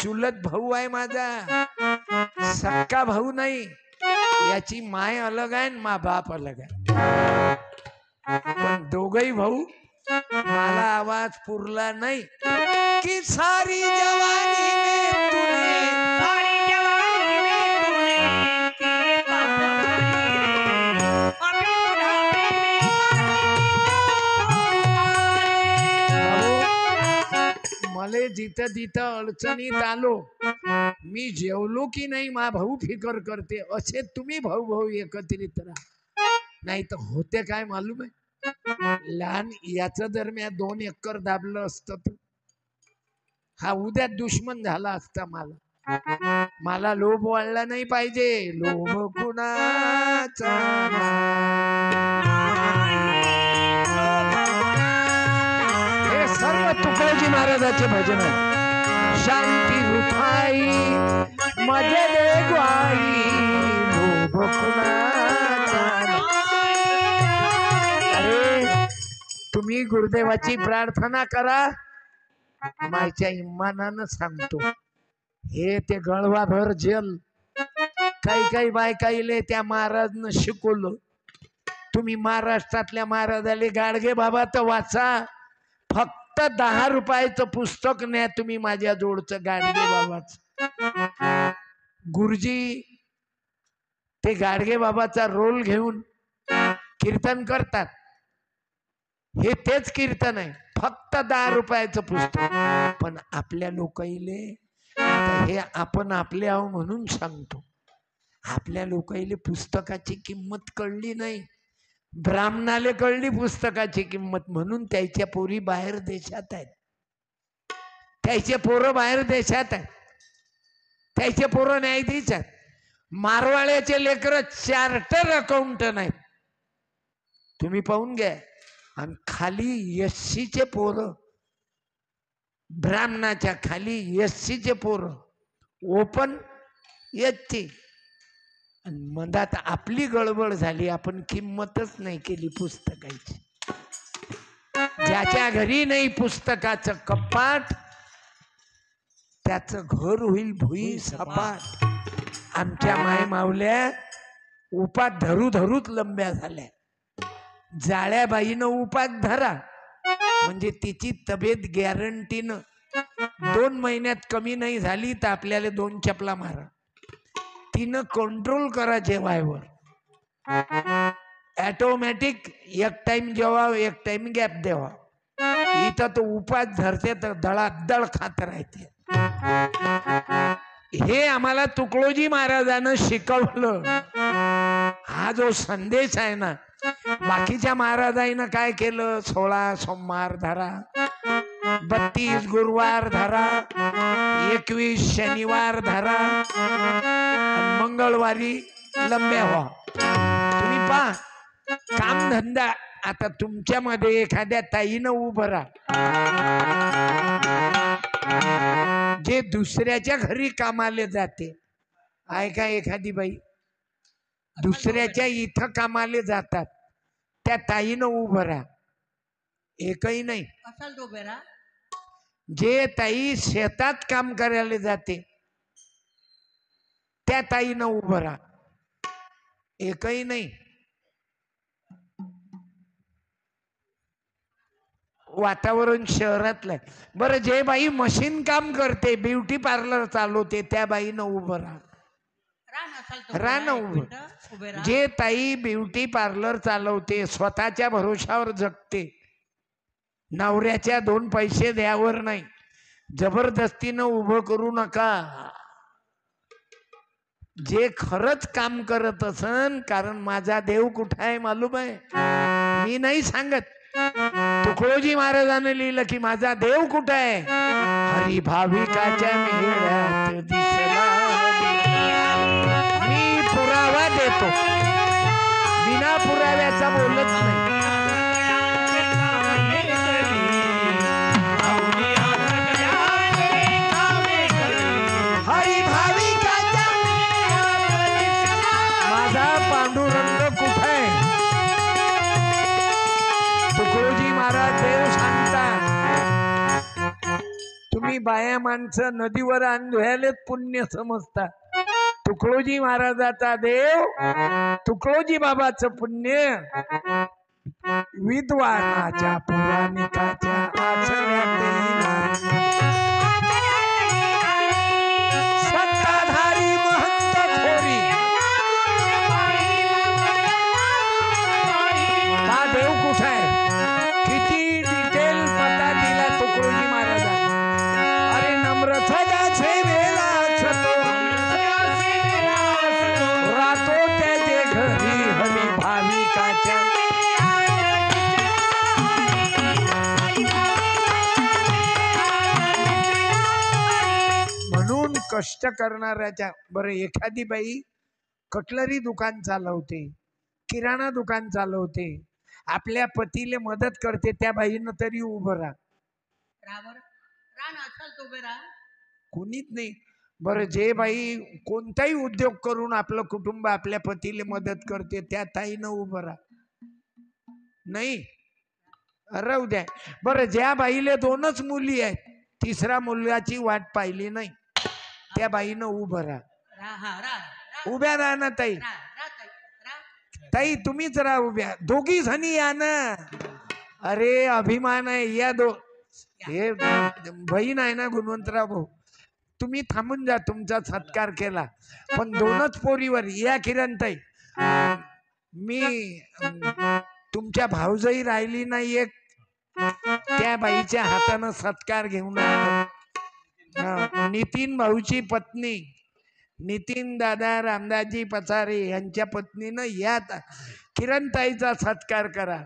चुलत भाऊ आहे माझा, सक्का भाऊ नाही. याची माय अलग आहे मा बाप अलग आहे. पण दोघही भाऊ. मला आवाज पुरला नाही की सारी जवानी में तूने, सारी जवानी में तूने किए पाप मले जिथं जिथं अडचणीत आलो, मी जेवलो की नाही मा भाऊ फिकर करते. असे तुम्ही भाऊ भाऊ एकत्रित राहा. नाही तर होते काय मालूम आहे, लहान याच दरम्यान 2 एकर दाबलं असतं तर हा उद्या दुश्मन झाला असता. मला लोभ वाढला नाही पाहिजे. लोभ कुणाचा. हे सर्व तुकडोजी महाराजाचे भजन आहे. शांती रुथाई मध्ये देवाई, लोभ कुणाचा. अरे तुम्ही गुरुदेवाची प्रार्थना करा. माझ्या इमानानं सांगतो, हे ते गळवाभर जल काही काही बायकाईले त्या महाराजनं शिकवलं. तुम्ही महाराष्ट्रातल्या महाराजाले गाडगे बाबा तर वाचा. फक्त 10 रुपयाचं पुस्तक न्या तुम्ही माझ्या जोडचं गाडगे बाबाच. गुरुजी ते गाडगे बाबाचा रोल घेऊन कीर्तन करतात. हे तेच कीर्तन आहे, फक्त 10 रुपयाचं पुस्तक. पण आपल्या लोकाईले हे आपण आपले आहो म्हणून सांगतो. आपल्या लोकाईले पुस्तकाची किंमत कळली नाही. ब्राह्मणाले कळली पुस्तकाची किंमत. म्हणून त्याच्या पोरी बाहेर देशात आहेत, त्याचे पोरं बाहेर देशात आहेत, त्याचे पोरं न्यायाधीश आहेत. मारवाड्याचे लेकर चार्टर अकाउंटंट आहेत. तुम्ही पाहून घ्या. आणि खाली एससीचे पोरं, ब्राह्मणाच्या खाली एससीचे पोरं ओपन एससी. आणि मधात आपली गडबड झाली, आपण किंमतच नाही केली पुस्तकाची. ज्याच्या घरी नाही पुस्तकाचं कपाट, त्याचं घर होईल भुई सपाट. आमच्या माय मावल्या उपात धरू धरूच लंब्या झाल्या. जाळ्याबाईनं उपात धरा म्हणजे तिची तब्येत गॅरंटीनं 2 महिन्यात कमी नाही झाली तर आपल्याला 2 चपला मारा. तिनं कंट्रोल करा जेवायवर. ऑटोमॅटिक एक टाइम जेवा, एक टाइम गॅप देवा. इथं तो उपास धरते तर दळादळ खात राहते. हे आम्हाला तुकडोजी महाराजानं शिकवलं. हा जो संदेश आहे ना, बाकीच्या महाराजांना काय केलं, 16 सोमवार धरा, 32 गुरुवार धरा, 21 शनिवार धरा, मंगळवारी लंब्या व्हा. तुम्ही पहा काम धंदा. आता तुमच्यामध्ये एखाद्या ताईनं उभं राहा, जे दुसऱ्याच्या घरी कामाले जाते. आहे का एखादी बाई दुसऱ्याच्या इथं कामाले जातात, त्या ताईनं उभं राहा. एकही नाही. असाल तो बेरा जे ताई शेतात काम करायला जाते, त्या ताईनं उभं राहा. एकही नाही. वातावरण शहरातलं आहे. बरं, जे बाई मशीन काम करते, ब्युटी पार्लर चालवते, त्या बाईनं उभं राहा. रान असाल तो रान बेरा, एक उभं. मिनिटं उभे राहा. जे ताई ब्युटी पार्लर चालवते, स्वतःच्या भरोशावर जगते, नवऱ्याच्या 2 पैसे द्यावर नाही, जबरदस्तीनं उभं करू नका. जे खरंच काम करत असन, कारण माझा देव कुठं आहे मालूम आहे, मी नाही सांगत. तुकडोजी महाराजांनी लिहिलं की माझा देव कुठं आहे. हरी भाविकाच्या मेळ्यात दिसला. मी पुरावा देतो, बिना पुराव्याचा बोलत नाही. हरी भाविकाच्या माझा पांडुरंग कुठं आहे. तुकडोजी महाराज देव सांगतात, तुम्ही बाया माणसं नदीवर धुयालेच पुण्य समजता. तुकडोजी महाराजाचा देव, तुकडोजी बाबाचं पुण्य विद्वानाच्या पुराणिकाच्या आचरण्यात येईल. सत्ताधारी महंत थोरी, हा देव कुठं आहे. किती डिटेल पता दिला तुकडोजी महाराजांनी. अरे नम्र सदाचे वेळाच तो राहतो त्याचे घरी हरी भाविकाच्या. म्हणून कष्ट करणाऱ्याच्या. बरं, एखादी बाई कटलरी दुकान चालवते, किराणा दुकान चालवते, आपल्या पतीले मदत करते, त्या बाईनं तरी उभं राहा. रावर रान असाल तो बेरा कोणीच नाही. बरं, जे बाई कोणताही उद्योग करून आपलं कुटुंब, आपल्या पतीले मदत करते, त्या ताईनं उभं राहा. नाही, राहू द्या. बरं, ज्या बाईले 2च मुली आहेत, 3रा मुलगाची वाट पाहिली नाही, त्या बाईनं उभं राहा. रा हा रा रा उभ्या राहा ना ताई. रा रा ताई, रा. ताई तुम्हीच राहा उभ्या. दोघी जणी या ना. अरे अभिमान आहे या. हे बहीण आहे ना गुणवंतराव भाऊ, तुम्ही थांबून जा, तुमचा सत्कार केला. पण 2च पोरीवर या. किरणताई, मी तुमच्या भाऊजाई राहिली नाही एक, त्या बाईच्या हातानं सत्कार घेऊन आलो. नितीन भाऊची पत्नी, नितीन दादा रामदासजी पचारे यांच्या पत्नीनं या किरणताईचा सत्कार करा.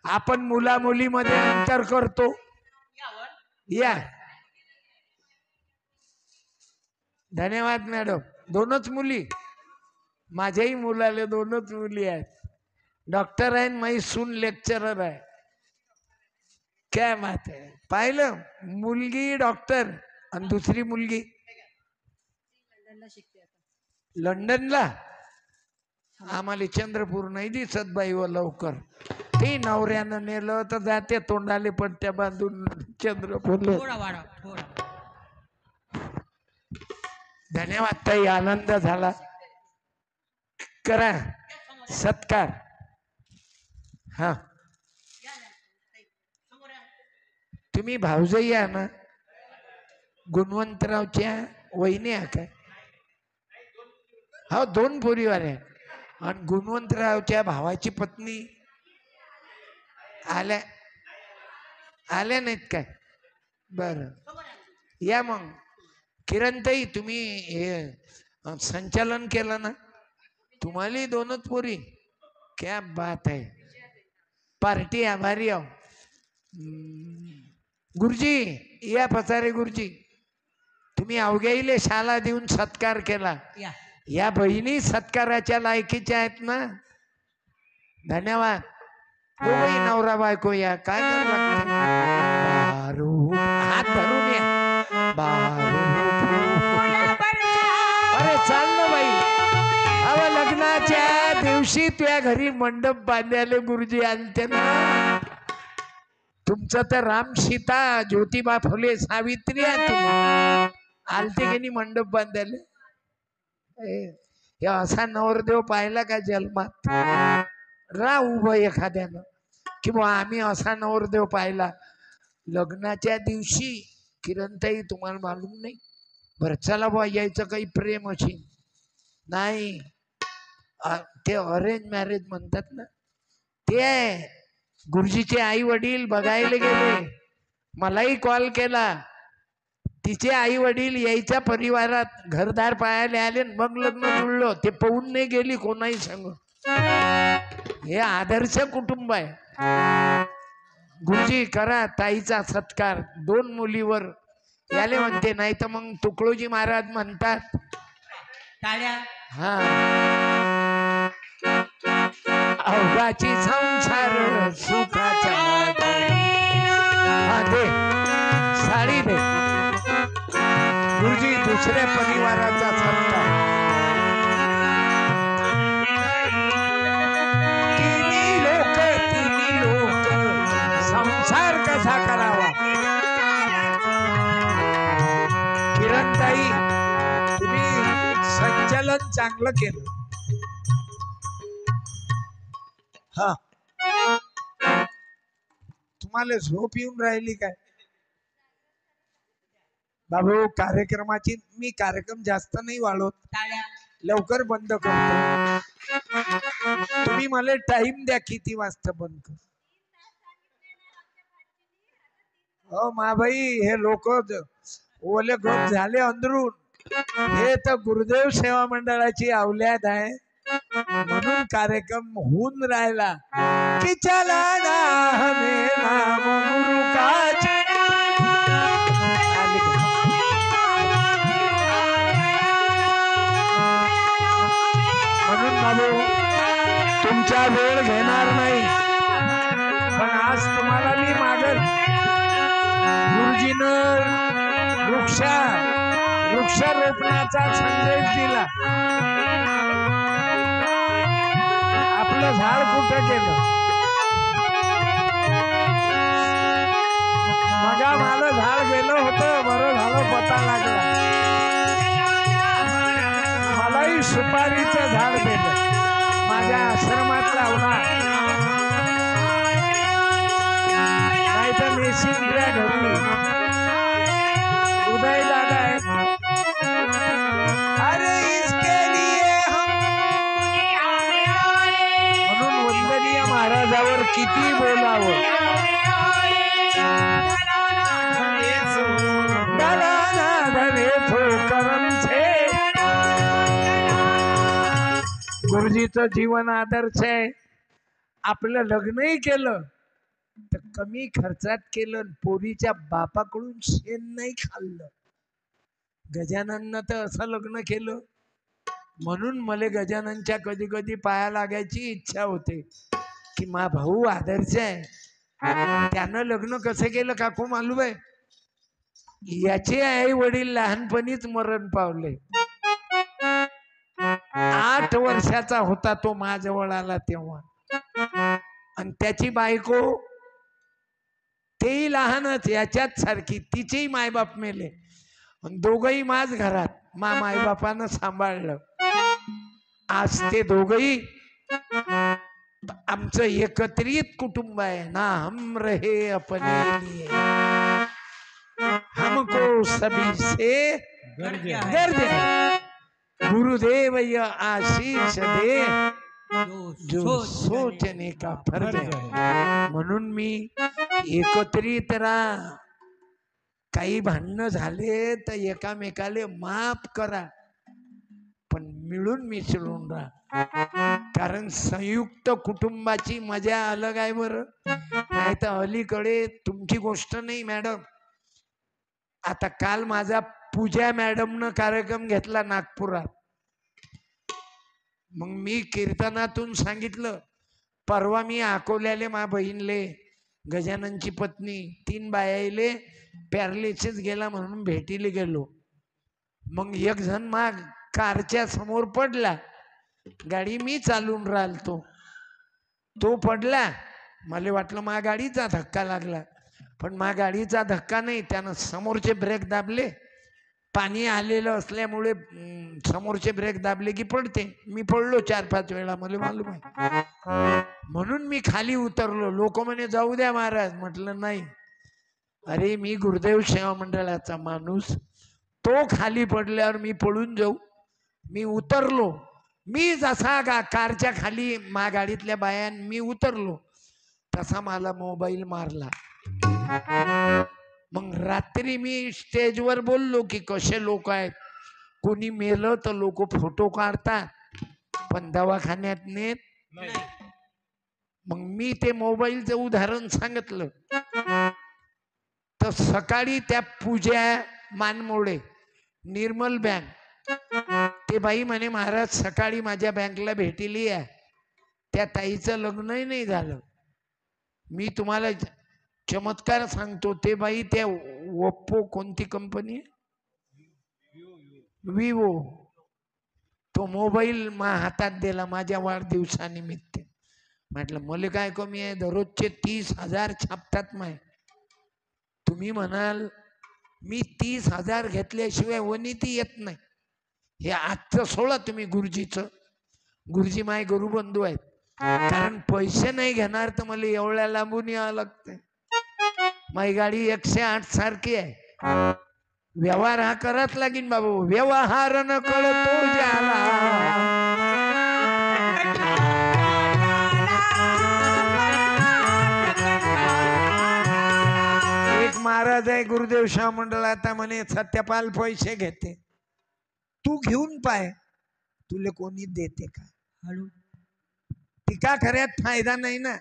आपण मुला मुलीमध्ये अंतर करतो. यावर या. धन्यवाद मॅडम. 2च मुली. माझ्याही मुलाला 2च मुली आहेत. डॉक्टर आहे, माझी सून लेक्चरर आहे. काय बात आहे. पाहिलं, मुलगी डॉक्टर आणि दुसरी मुलगी लंडनला. आम्हाला चंद्रपूर नाही दिसत बाई व लवकर. ते नवऱ्यानं नेलं तर जाते तोंडाले पट्ट्या बांधून चंद्रपूरला. थोडा वाढा थोडा. धन्यवाद ताई, आनंद झाला. करा सत्कार. हा, तुम्ही भाऊजाई या ना. गुणवंतरावच्या वहिनी आहे काय. हो, 2 पोरीवर आहे. आणि गुणवंतरावच्या भावाची पत्नी आल्या नाहीत काय. बर, या मग. किरणताई, तुम्ही हे संचालन केलं ना, तुम्हाला 2च पोरी. क्या बात आहे. पार्टी आभारी आहो. गुरुजी या. पचारे गुरुजी, तुम्ही अवघ्याईले शाला देऊन सत्कार केला. या या बहिणी सत्काराच्या लायकीच्या आहेत ना. धन्यवाद. दोघही नवरा बायको या. काय करावं लागतं? बारू हात धरून या. अरे चाल ना बाई. अव लग्नाच्या दिवशी तुझ्या घरी मंडप बांधायला गुरुजी आणते ना. तुमचं तर राम सीता ज्योतिबा फुले सावित्री आहे. तुम्ही आलते की नाही मंडप बांधायला? हे असा नवरदेव पाहिला का जन्मात? रा उभं एखाद्यानं कि बा आम्ही असा नवरदेव पाहिला. लग्नाच्या दिवशी किरणताई तुम्हाला मालूम नाही बरं. चला बा यायचं काही प्रेम अशी नाही. ते अरेंज मॅरेज म्हणतात ना ते आहे. गुरुजीचे आई वडील बघायला गेले. मलाही कॉल केला. तिचे आई वडील यायच्या परिवारात घरदार पाहायला आले. मग लग्न जुळलं. ते पाहून नाही गेली कोणाही सांग. हे आदर्श कुटुंब आहे. गुरुजी करा ताईचा सत्कार. 2 मुलीवर याले म्हणते. नाही तर मग तुकडोजी महाराज म्हणतात हा अवघाची संसार सुखाचा. हा दे साडी दे. गुरुजी दुसऱ्या परिवाराचा सत्कार. तिन्ही लोक संसार कसा करावा. किरणताई तुम्ही संचालन चांगलं केलं. हा तुम्हाला झोप येऊन राहिली काय बाबू? कार्यक्रमाची मी कार्यक्रम जास्त नाही वाढवत. लवकर बंद करतो. तुम्ही मला टाइम द्या किती वाजता बंद कर. हो माबाई हे लोक ओले गप झाले अंदरून. हे तर गुरुदेव सेवा मंडळाची अवल्याद आहे म्हणून कार्यक्रम होऊन राहिला की चला ना हमें नाम गुरु का. म्हणून बाबू तुमचा वेळ घेणार नाही. पण आज तुम्हाला मी मागल गुरुजीनं वृक्षारोपणाचा संदेश दिला. आपलं झाड कुठं गेलं? मगा मला झाड गेलं होतं. बरं झालं पता लागला. मलाही सुपारीचं झाड दिलं. माझ्या आश्रमात लावला. नाही तर नेसिंगच्या घरी उदय दादा आहे. अरे इसके लिए म्हणून वंदनीय महाराजावर किती बोलावं. गुरुजीचं जीवन आदर्श आहे. आपलं लग्नही केलं तर कमी खर्चात केलं. पोरीच्या बापाकडून शेण नाही खाल्लं. गजानननं तर असं लग्न केलं. म्हणून मला गजाननच्या कधी कधी पाया लागायची इच्छा होते की मा भाऊ आदर्श आहे. त्यानं लग्न कसं केलं काकू मालूम आहे? याचे आई वडील लहानपणीच मरण पावले. 8 वर्षाचा होता तो माझ्याजवळ आला तेव्हा. आणि त्याची बायको तेही लहानच याच्यात सारखी. तिचेही मायबाप मेले. दोघही माझ घरात मायबापानं सांभाळलं. आज ते दोघही आमचं एकत्रित कुटुंब आहे ना. हम रहे अपने लिए हमको सभी से गर्ज है. गुरुदेव ये आशीष दे जो सोचने का फर्ज है. म्हणून मी एकत्रित राहा. काही भांडणं झाले तर एकामेकाले माफ करा. पण मिळून मिसळून राहा. कारण संयुक्त कुटुंबाची मजा अलग आहे बरं. नाही तर अलीकडे तुमची गोष्ट नाही मॅडम. आता काल माझा पूजा मॅडमनं कार्यक्रम घेतला नागपुरात. मग मी कीर्तनातून सांगितलं. परवा मी अकोल्याले मा बहीणले गजाननची पत्नी 3 बायाले पॅरालिसिस गेला म्हणून भेटीला गेलो. मग एक जण माग कारच्या समोर पडला. गाडी मी चालून राहिलो, तो पडला. मला वाटलं मा गाडीचा धक्का लागला, पण मा गाडीचा धक्का नाही, त्यानं समोरचे ब्रेक दाबले. पाणी आलेलं असल्यामुळे समोरचे ब्रेक दाबले की पडते. मी पडलो 4-5 वेळा, मला मालूम आहे. म्हणून मी खाली उतरलो. लोक म्हणे जाऊ द्या महाराज. म्हटलं नाही. अरे मी गुरुदेव सेवा मंडळाचा माणूस, तो खाली पडल्यावर मी पळून जाऊ? मी उतरलो. मी जसा कारच्या खाली मा गाडीतल्या बायां मी उतरलो तसा मला मोबाईल मारला. मग रात्री मी स्टेजवर बोललो की कसे लोक आहेत, कोणी मेलं तर लोक फोटो काढतात पण दवाखान्यात नेत. मग मी ते मोबाईलचं उदाहरण सांगितलं. तर सकाळी त्या पूजा मानमोडे निर्मल बँक, ते बाई म्हणे महाराज सकाळी माझ्या बँकला भेटीली आहे, त्या ताईचं लग्नही नाही झालं. मी तुम्हाला चमत्कार सांगतो. ते बाई त्या ओप्पो कोणती कंपनी विवो, तो मोबाईल हातात दिला माझ्या वाढदिवसानिमित्त. म्हटलं मला काय कमी आहे, दररोजचे 30,000 छापतात माय. तुम्ही म्हणाल मी 30,000 घेतल्याशिवाय वनिती येत नाही. हे आजचं सोडा तुम्ही गुरुजीचं. गुरुजी माय गुरुबंधू आहेत. कारण पैसे नाही घेणार तर मला एवढ्या लांबून यावं लागतंय. माझी गाडी 108 सारखी आहे. व्यवहार हा कराच लागेल बाबू. व्यवहार न कळतो ज्याला, एक महाराज आहे गुरुदेव सेवा मंडळाचा, म्हणे सत्यपाल पैसे घेते, तू घेऊन पाय तुले कोणी देते का? हळू टीका खऱ्यात फायदा नाही ना.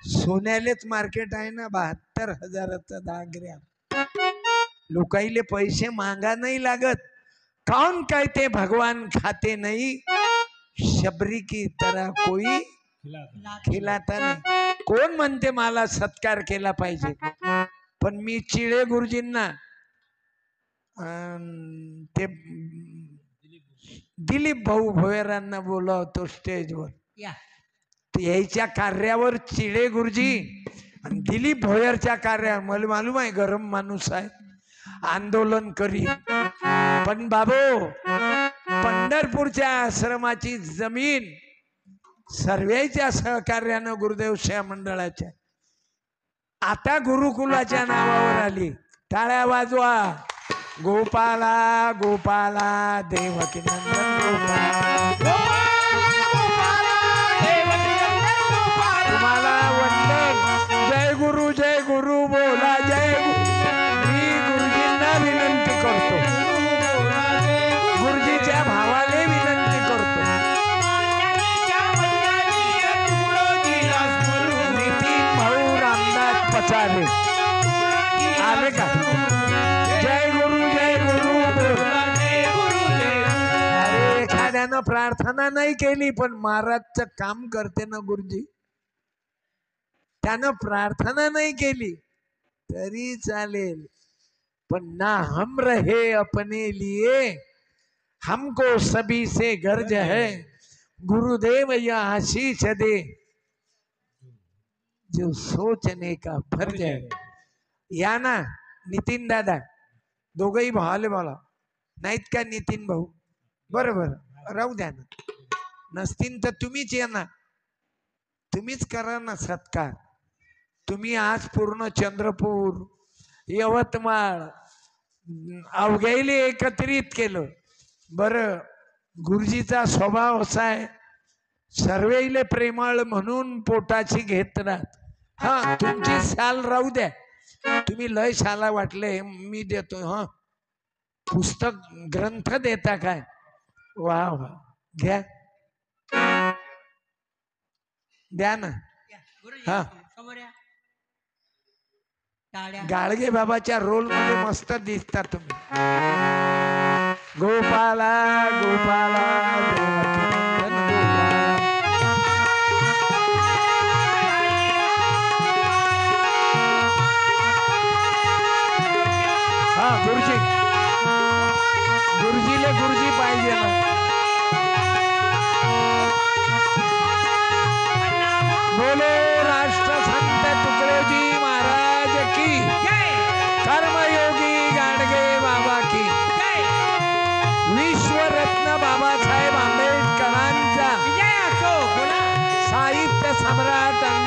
सोन्यालेच मार्केट आहे ना 72,000चा 10 ग्रॅम. लोकाईले पैसे मागा नाही लागत. कौन कहते भगवान खाते नहीं, शबरी की तरह कोई खिलाता नाही. कोण म्हणते मला सत्कार केला पाहिजे? पण मी चिळे गुरुजींना ते दिलीप भाऊ भोयरांना बोलावतो स्टेजवर. यायच्या कार्यावर चिळे गुरुजी आणि दिलीप भोयरच्या कार्यावर, मला मालूम आहे गरम माणूस आहे, आंदोलन करी. पण बाबू पंढरपूरच्या आश्रमाची जमीन सर्वेच्या सहकार्यानं गुरुदेव सेवा मंडळाच्या आता गुरुकुलाच्या नावावर आली. टाळ्या वाजवा. गोपाला गोपाला देवकी नंदन गोपाल, तुम्हाला वंदन. जय गुरु बोला जय गुरु. मी गुरुजींना विनंती करतो, गुरुजीच्या भावाले विनंती करतो. नितीन भाऊ रामदास पचारे आले का? जय गुरु बोला. अरे एखाद्यानं प्रार्थना नाही केली पण महाराजचं काम करते ना गुरुजी. त्यानं प्रार्थना नाही केली तरी चालेल, पण ना हम रहे अपने लिए, हमको सभी से गर्ज है. गुरुदेव यह आशीष दे जो सोचने का फर्ज है. या ना नितीन दादा, दोघही भावाले बोला. नाहीत का नितीन भाऊ? बरोबर राहू द्या ना. नसतील तर तुम्हीच या ना, तुम्हीच करा ना सत्कार. तुम्ही आज पूर्ण चंद्रपूर यवतमाळ अवघ्याले एकत्रित केलं. बरं गुरुजीचा स्वभाव असा आहे, सर्वेले प्रेमळ म्हणून पोटाची घेत राहत. हा तुमची साल राहू द्या, तुम्ही लय शाला वाटले मी देतो. हा पुस्तक ग्रंथ देता काय? वा वा घ्या, द्या ना. हा गाडगे बाबाच्या रोल मध्ये मस्त दिसता तुम्ही. गोपाला गोपाला देवकी नंदन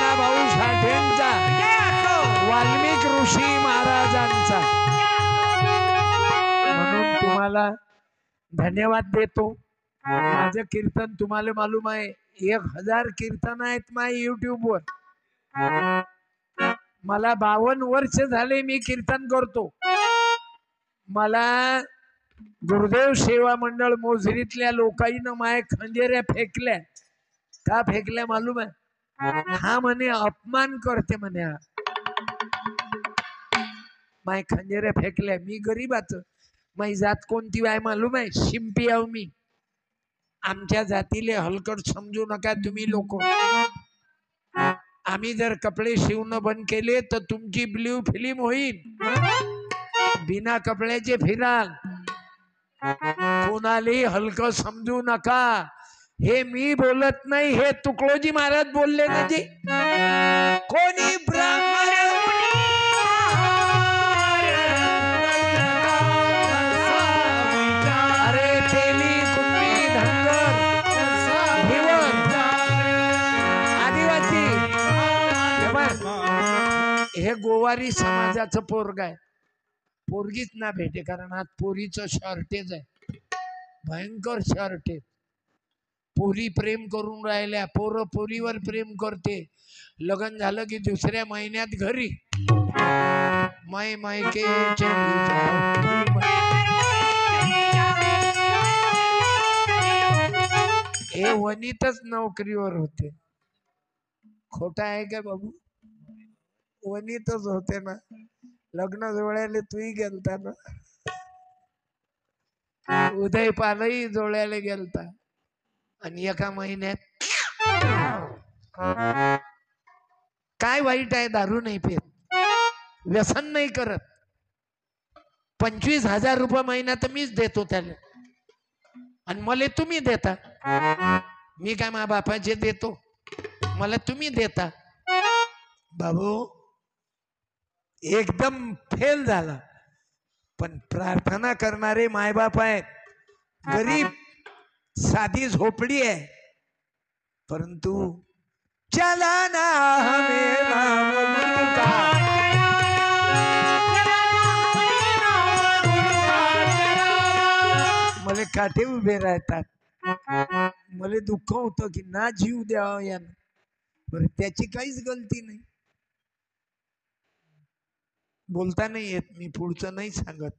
नानाभाऊ साठेंचा, वाल्मिक ऋषी महाराजांचा. म्हणून तुम्हाला धन्यवाद देतो. माझं कीर्तन तुम्हाला मालूम आहे 1000 कीर्तन आहेत माझ्या युट्यूबवर. मला 52 वर्ष झाले मी कीर्तन करतो. मला गुरुदेव सेवा मंडळ मोझरीतल्या लोकांनी माय खंजेऱ्या फेकल्या. का फेकल्या मालूम आहे? हा म्हणे अपमान करते म्हणे. हा माय खंजेऱ्या फेकल्या. मी गरीबाच. माझी जात कोणती आहे मालूम आहे? शिंपी आहो मी. आमच्या जातीले हलकट समजू नका तुम्ही लोक. आम्ही जर कपडे शिवणं बंद केले तर तुमची ब्ल्यू फिल्म होईल. बिना कपड्याचे फिराल. कोणालाही हलकं समजू नका. हे मी बोलत नाही, हे तुकडोजी महाराज बोलले ना जी. कोणी ब्राह्मण अरे तेली कुंडी धनगर भिवर आदिवासी हे गोवारी समाजाचं पोरग आहे. पोरगीच ना भेटे कारण आज पोरीचं शॉर्टेज आहे. भयंकर शॉर्टेज. पोरी प्रेम करून राहिल्या. पोरं पोरीवर प्रेम करते. लग्न झालं की दुसऱ्या महिन्यात घरी. माय मायके हे वनितच नोकरीवर होते. खोटा आहे का बाबू? वनितच होते ना. लग्न जोड्याला तूही गेलता ना. उदय पालही जोड्याला गेलता. आणि एका महिन्यात काय वाईट आहे? दारू नाही पित, व्यसन नाही करत. 25,000 रुपये महिना तर मीच देतो त्याला. आणि मला तुम्ही देता. मी काय मा बापाचे देतो? मला तुम्ही देता. बाबू एकदम फेल झाला. पण प्रार्थना करणारे मायबाप आहेत. गरीब साधी झोपडी आहे. परंतु चला ना हमें राम गुरु का. मला काठे उभे राहतात. मला दुःख होतं की ना जीव द्यावा यानं. बरं त्याची काहीच गलती नाही. बोलता नाही येत. मी पुढचं नाही सांगत.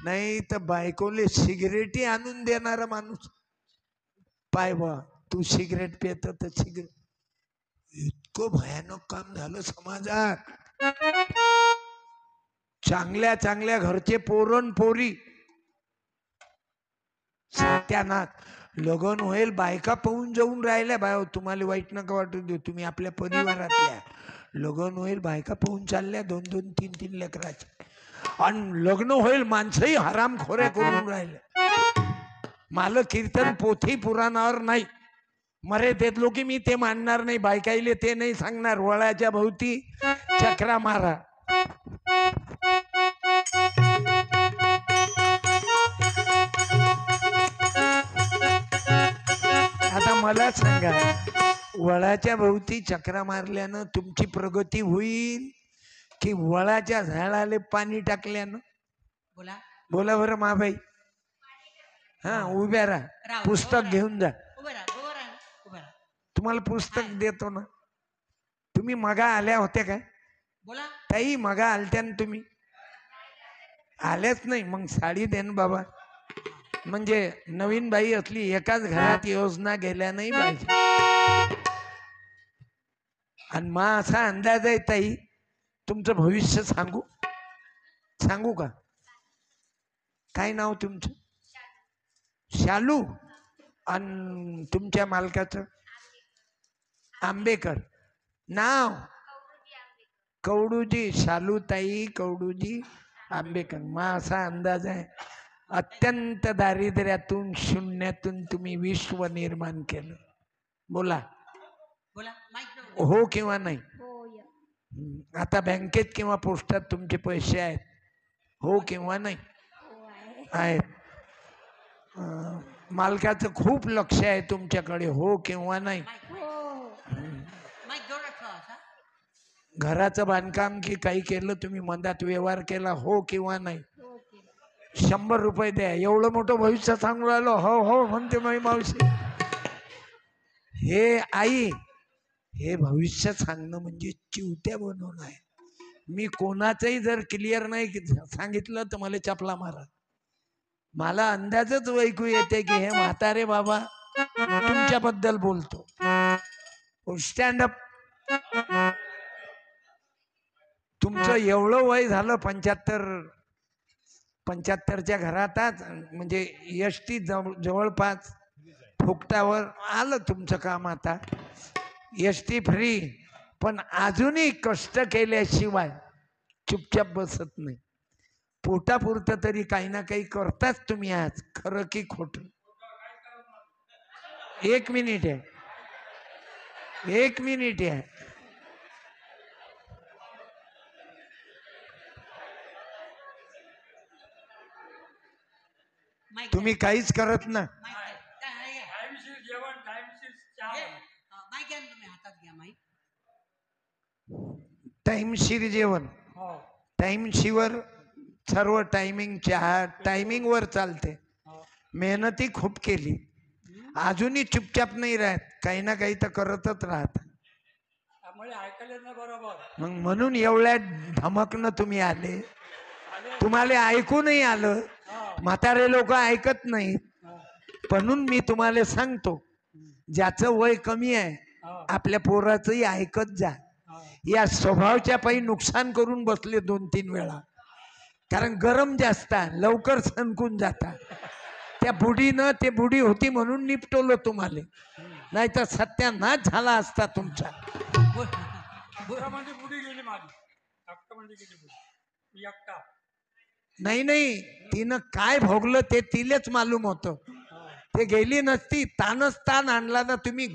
नाही तर बायकोले सिगरेटी आणून देणारा माणूस. पाय बा तू सिगरेट पित तर सिगरेट. इतकं भयानक काम झालं समाजात. चांगल्या चांगल्या घरचे पोरण पोरी सत्यानाथ. लग्न होईल बायका पाहून जाऊन राहिल्या. बाय तुम्हाला वाईट नका वाटू देऊ. तुम्ही आपल्या परिवारातल्या. लग्न होईल बायका पाहून चालल्या 2-2, 3-3 लेकराचे. आणि लग्न होईल माणसंही हरामखोऱ्या करून राहिल्या. मला कीर्तन पोथी पुराणावर नाही. मरे देतलो की मी ते मानणार नाही. बायकाईले ते नाही सांगणार. वळाच्या भोवती चक्रा मारा. आता मला सांगा वळाच्या भोवती चक्रा मारल्यानं तुमची प्रगती होईल की वळाच्या झाडाला पाणी टाकल्यानं? बोला बोला बरं माबाई. हा उभ्या राहा. पुस्तक घेऊन जा. तुम्हाला पुस्तक देतो ना. तुम्ही मगा आल्या होत्या काय? बोला ताई मगा आलत्या ना तुम्ही? आल्याच नाही. मग साडी दे ना बाबा. म्हणजे नवीन बाई असली एकाच घरात योजना गेल्या नाही पाहिजे. आणि मा असा अंदाज आहे ताई तुमचं भविष्य सांगू सांगू का? काय नाव तुमचं? शालू. आणि तुमच्या मालकाचं? आंबेकर. नाव? कवडूजी. शालूताई कवडूजी आंबेकर. मा असा अंदाज आहे अत्यंत दारिद्र्यातून शून्यातून तुम्ही विश्व निर्माण केलं. बोला बोला हो किंवा नाही? होय. आता बँकेत किंवा पोस्टात तुमचे पैसे आहेत? हो किंवा नाही? आहेत. मालकाचं खूप लक्ष आहे तुमच्याकडे? हो किंवा नाही? हो. माईक जोरात ठेवा. घराचं बांधकाम की काही केलं तुम्ही, मधात व्यवहार केला, हो किंवा नाही? हो केलं. 100 रुपये द्या. एवढं मोठं भविष्य सांगू राहिलो, हो हो म्हणते माझी मावशी. हे आई, हे भविष्य सांगणं म्हणजे चिवत्या बनवणं आहे. मी कोणाचंही जर क्लिअर नाही सांगितलं तर मला चपला मारा. मला अंदाजच ऐकू येते की हे म्हातारे बाबा तुमच्याबद्दल बोलतो. Stand up. तुमचं एवढं वय झालं, 75च्या घरातच, म्हणजे एसटी जवळपास फुकटावर आलं तुमचं काम. आता एसटी फ्री, पण अजूनही कष्ट केल्याशिवाय चुपचाप बसत नाही. पोटापुरतं तरी काही ना काही करताच तुम्ही. आज खरं की खोटं? 1 मिनिट आहे, 1 मिनिट आहे. माईक तुम्ही काहीच करत ना. टाइमशीर जेवण, टाइमशीर चहा. माईक घ्या ना तुम्ही, हातात घ्या माईक. टाइमशीर जेवण, हो टाइमशीर सर्व, टायमिंग चहा टायमिंग वर चालते. हो. मेहनती खूप केली, अजूनही चुपचाप नाही राहत, काही ना काही तर करतच राहत. त्यामुळे ऐकायला ना बरोबर. मग म्हणून एवढ्या धमकनं तुम्ही आले. तुम्हाला ऐकू नाही आलं. म्हातारे लोक ऐकत नाहीत. म्हणून मी तुम्हाला सांगतो, ज्याचं वय कमी आहे आपल्या पोराचंही ऐकत जा. या स्वभावच्या पायी नुकसान करून बसले 2-3 वेळा. कारण गरम जास्त आहे, लवकर सणकून जाता. त्या बुढीनं, ते बुढी होती म्हणून निपटवलं तुम्हाला, नाही तर सत्यानाश झाला असता तुमचा. म्हणजे बुडी गेली माझी, धाकटं म्हणजे गेली बुडी. मी एकटा. नाही नाही, तिनं काय भोगलं ते तिलेच मालूम होतं. ते गेली नसती, तानच ताण आणला ना तुम्ही.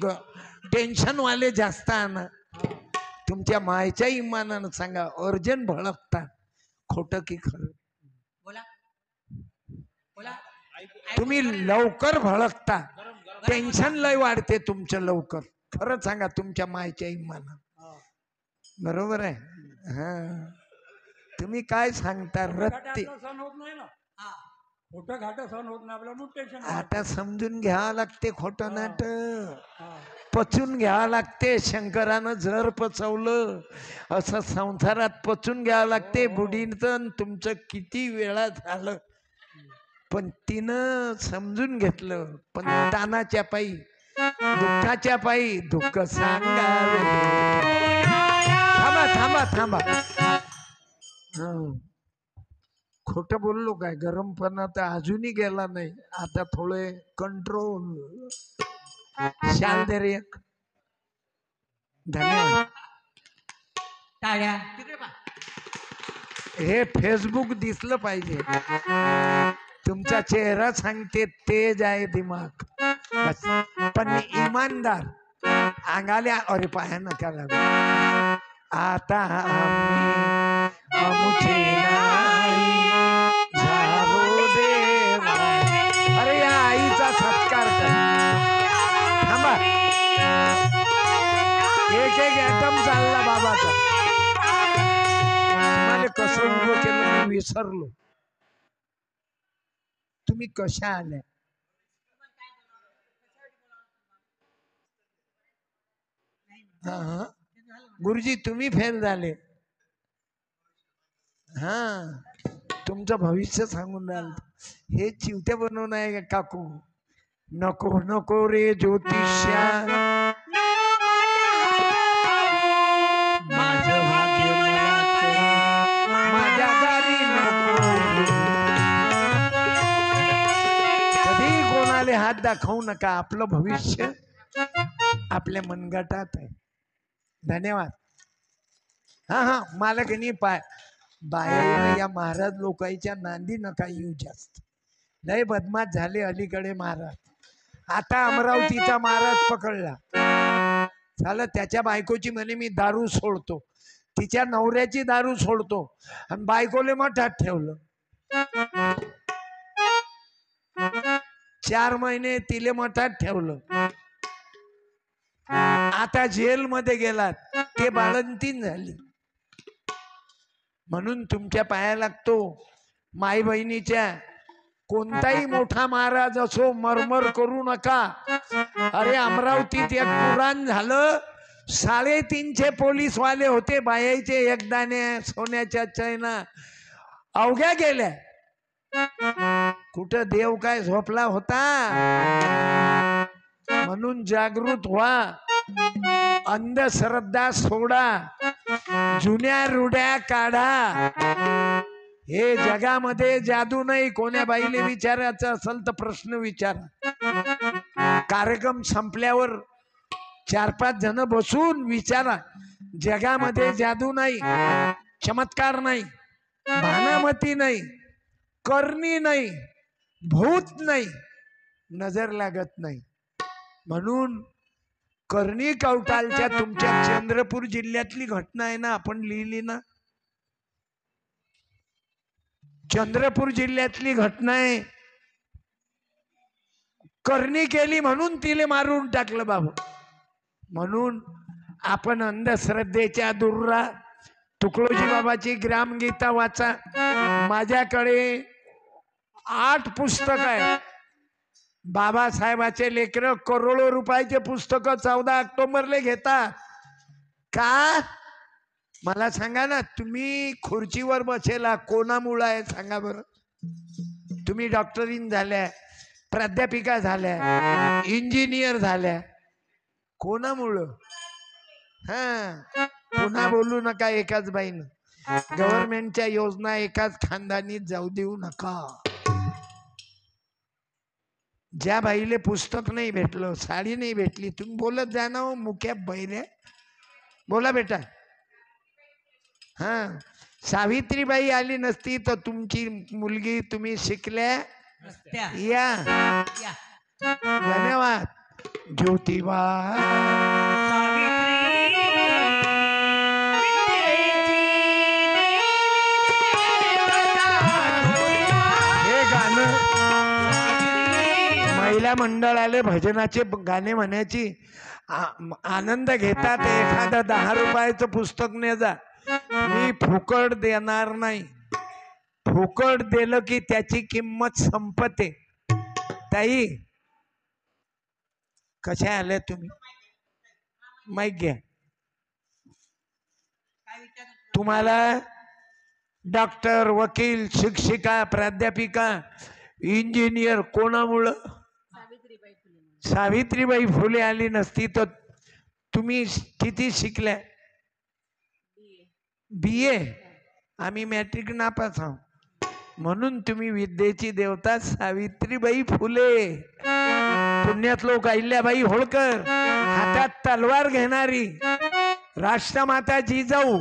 टेन्शन वाले जास्त आणा. तुमच्या मायच्या इमानानं सांगा, अर्जंट भडकता, खोटं की खरं? बोला बोला. तुम्ही लवकर भडकता, टेन्शन लय वाढते तुमचं लवकर. खरं सांगा तुमच्या मायच्या इमानानं. बरोबर आहे? हा, तुम्ही काय सांगता रत्ती. सण होत नाही ना, हा खोटं घाटं सण होत नाही आपल्याला, मग टेन्शन. आता समजून घ्यावं लागते खोटं नाट, पचून घ्यावं लागते. शंकरानं जर पचवलं असं संसारात पचून घ्यावं लागते. बुढीचं तुमचं किती वेळा झालं, पण तिनं समजून घेतलं. पण तानाच्या पायी, दुःखाच्या पायी दुःख सांगावे. थांबा थांबा थांबा. खोटं बोललो काय? गरमपणा तर अजूनही गेला नाही. आता थोडे कंट्रोल. शाल दे रे एक. धन्यवाद. टाळ्या तिकडे पा. हे फेसबुक दिसलं पाहिजे. तुमचा चेहरा सांगते तेज आहे दिमाग बस. पण इमानदार अंगाल्या, अरे पाया नका लागू. आता मुझे नाही झालो देवा. अरे या आईचा सत्कार कर. थांबा, एक एक ऍटम चालला बाबाचा. तुम्हाला कसं उभं केलं मी विसरलो. तुम्ही कशा आल्या? हा, गुरुजी तुम्ही फेल झाले. हा, तुमचं भविष्य सांगून राहिलं. हे चिवत्या बनवून आहे काकू. नको नको रे ज्योतिष्या, माझं भाग्य माझ्या दारी नको. कधी कोणाला हात दाखवू नका. आपलं भविष्य आपल्या मनगटात आहे. धन्यवाद. हा हा, मला की नाही पाय बाहेर या महाराज लोकांच्या नांदी नका येऊ जास्त. लय बदमाश झाले अलीकडे महाराज. आता अमरावतीचा महाराज पकडला झालं, त्याच्या बायकोची म्हणे मी दारू सोडतो, तिच्या नवऱ्याची दारू सोडतो, आणि बायकोले मठात ठेवलं. 4 महिने तिले मठात ठेवलं. आता जेल मध्ये गेलात. ते बाळंतीण झाली. म्हणून तुमच्या पाया लागतो माई बहिणीच्या. कोणताही मोठा महाराज असो मरमर करू नका. अरे अमरावतीत एक पुराण झालं. 350 पोलीसवाले होते, बायाचे एकदाने सोन्याच्या चैना अवघ्या गेल्या. कुठं देव काय झोपला होता. म्हणून जागृत व्हा, अंधश्रद्धा सोडा, जुन्या रूढ्या काढा. हे जगामध्ये जादू नाही. कोण्या बाईले विचारायचं असेल तर प्रश्न विचारा. कार्यक्रम संपल्यावर 4-5 जण बसून विचारा. जगामध्ये जादू नाही, चमत्कार नाही, भानामती नाही, करणी नाही, भूत नाही, नजर लागत नाही. म्हणून करणी कवटालच्या तुमच्या चंद्रपूर जिल्ह्यातली घटना आहे ना, आपण लिहिली ना. चंद्रपूर जिल्ह्यातली घटना आहे. करणी केली म्हणून तिले मारून टाकलं बाबा. म्हणून आपण अंधश्रद्धेच्या दूर राहा. तुकडोजी बाबाची ग्रामगीता वाचा. माझ्याकडे 8 पुस्तक आहे. बाबासाहेबाचे लेकर करोडो रुपयाचे पुस्तक 14 ऑक्टोबरला घेतात. का मला सांगा ना. तुम्ही खुर्चीवर बसेला कोणामुळे आहे सांगा बरं. तुम्ही डॉक्टरीन झाल्या, प्राध्यापिका झाल्या, इंजिनियर झाल्या, कोणामुळं. हा पुन्हा बोलू नका एकाच बाईनं. गव्हर्नमेंटच्या योजना एकाच खानदानीत जाऊ देऊ नका. ज्या बाईले पुस्तक नाही भेटलं, साडी नाही भेटली, तुम्ही बोलत जा ना. मुख्या बहिरे बोला बेटा. हा सावित्रीबाई आली नसती तर तुमची मुलगी तुम्ही शिकल्या रस्त्या या. या. धन्यवाद. ज्योतिबा हे गाणं महिला मंडळाले भजनाचे गाणे म्हणायची आनंद घेतात. एखादं 10 रुपयाचं पुस्तक ने जा. मी फुकट देणार नाही. फुकट दिलं की त्याची किंमत संपते. ताई कशा आल्या तुम्ही? माईक घ्या. काय विचारत तुम्हाला डॉक्टर, वकील, शिक्षिका, प्राध्यापिका, इंजिनियर कोणामुळं? सावित्रीबाई फुले आली नसती तर तुम्ही किती शिकल्या? BA. आम्ही मॅट्रिक नापास आहोत. म्हणून तुम्ही विद्येची देवता सावित्रीबाई फुले. पुण्यात लोक अहिल्याबाई होळकर, हातात तलवार घेणारी राष्ट्रमाता जिजाऊ,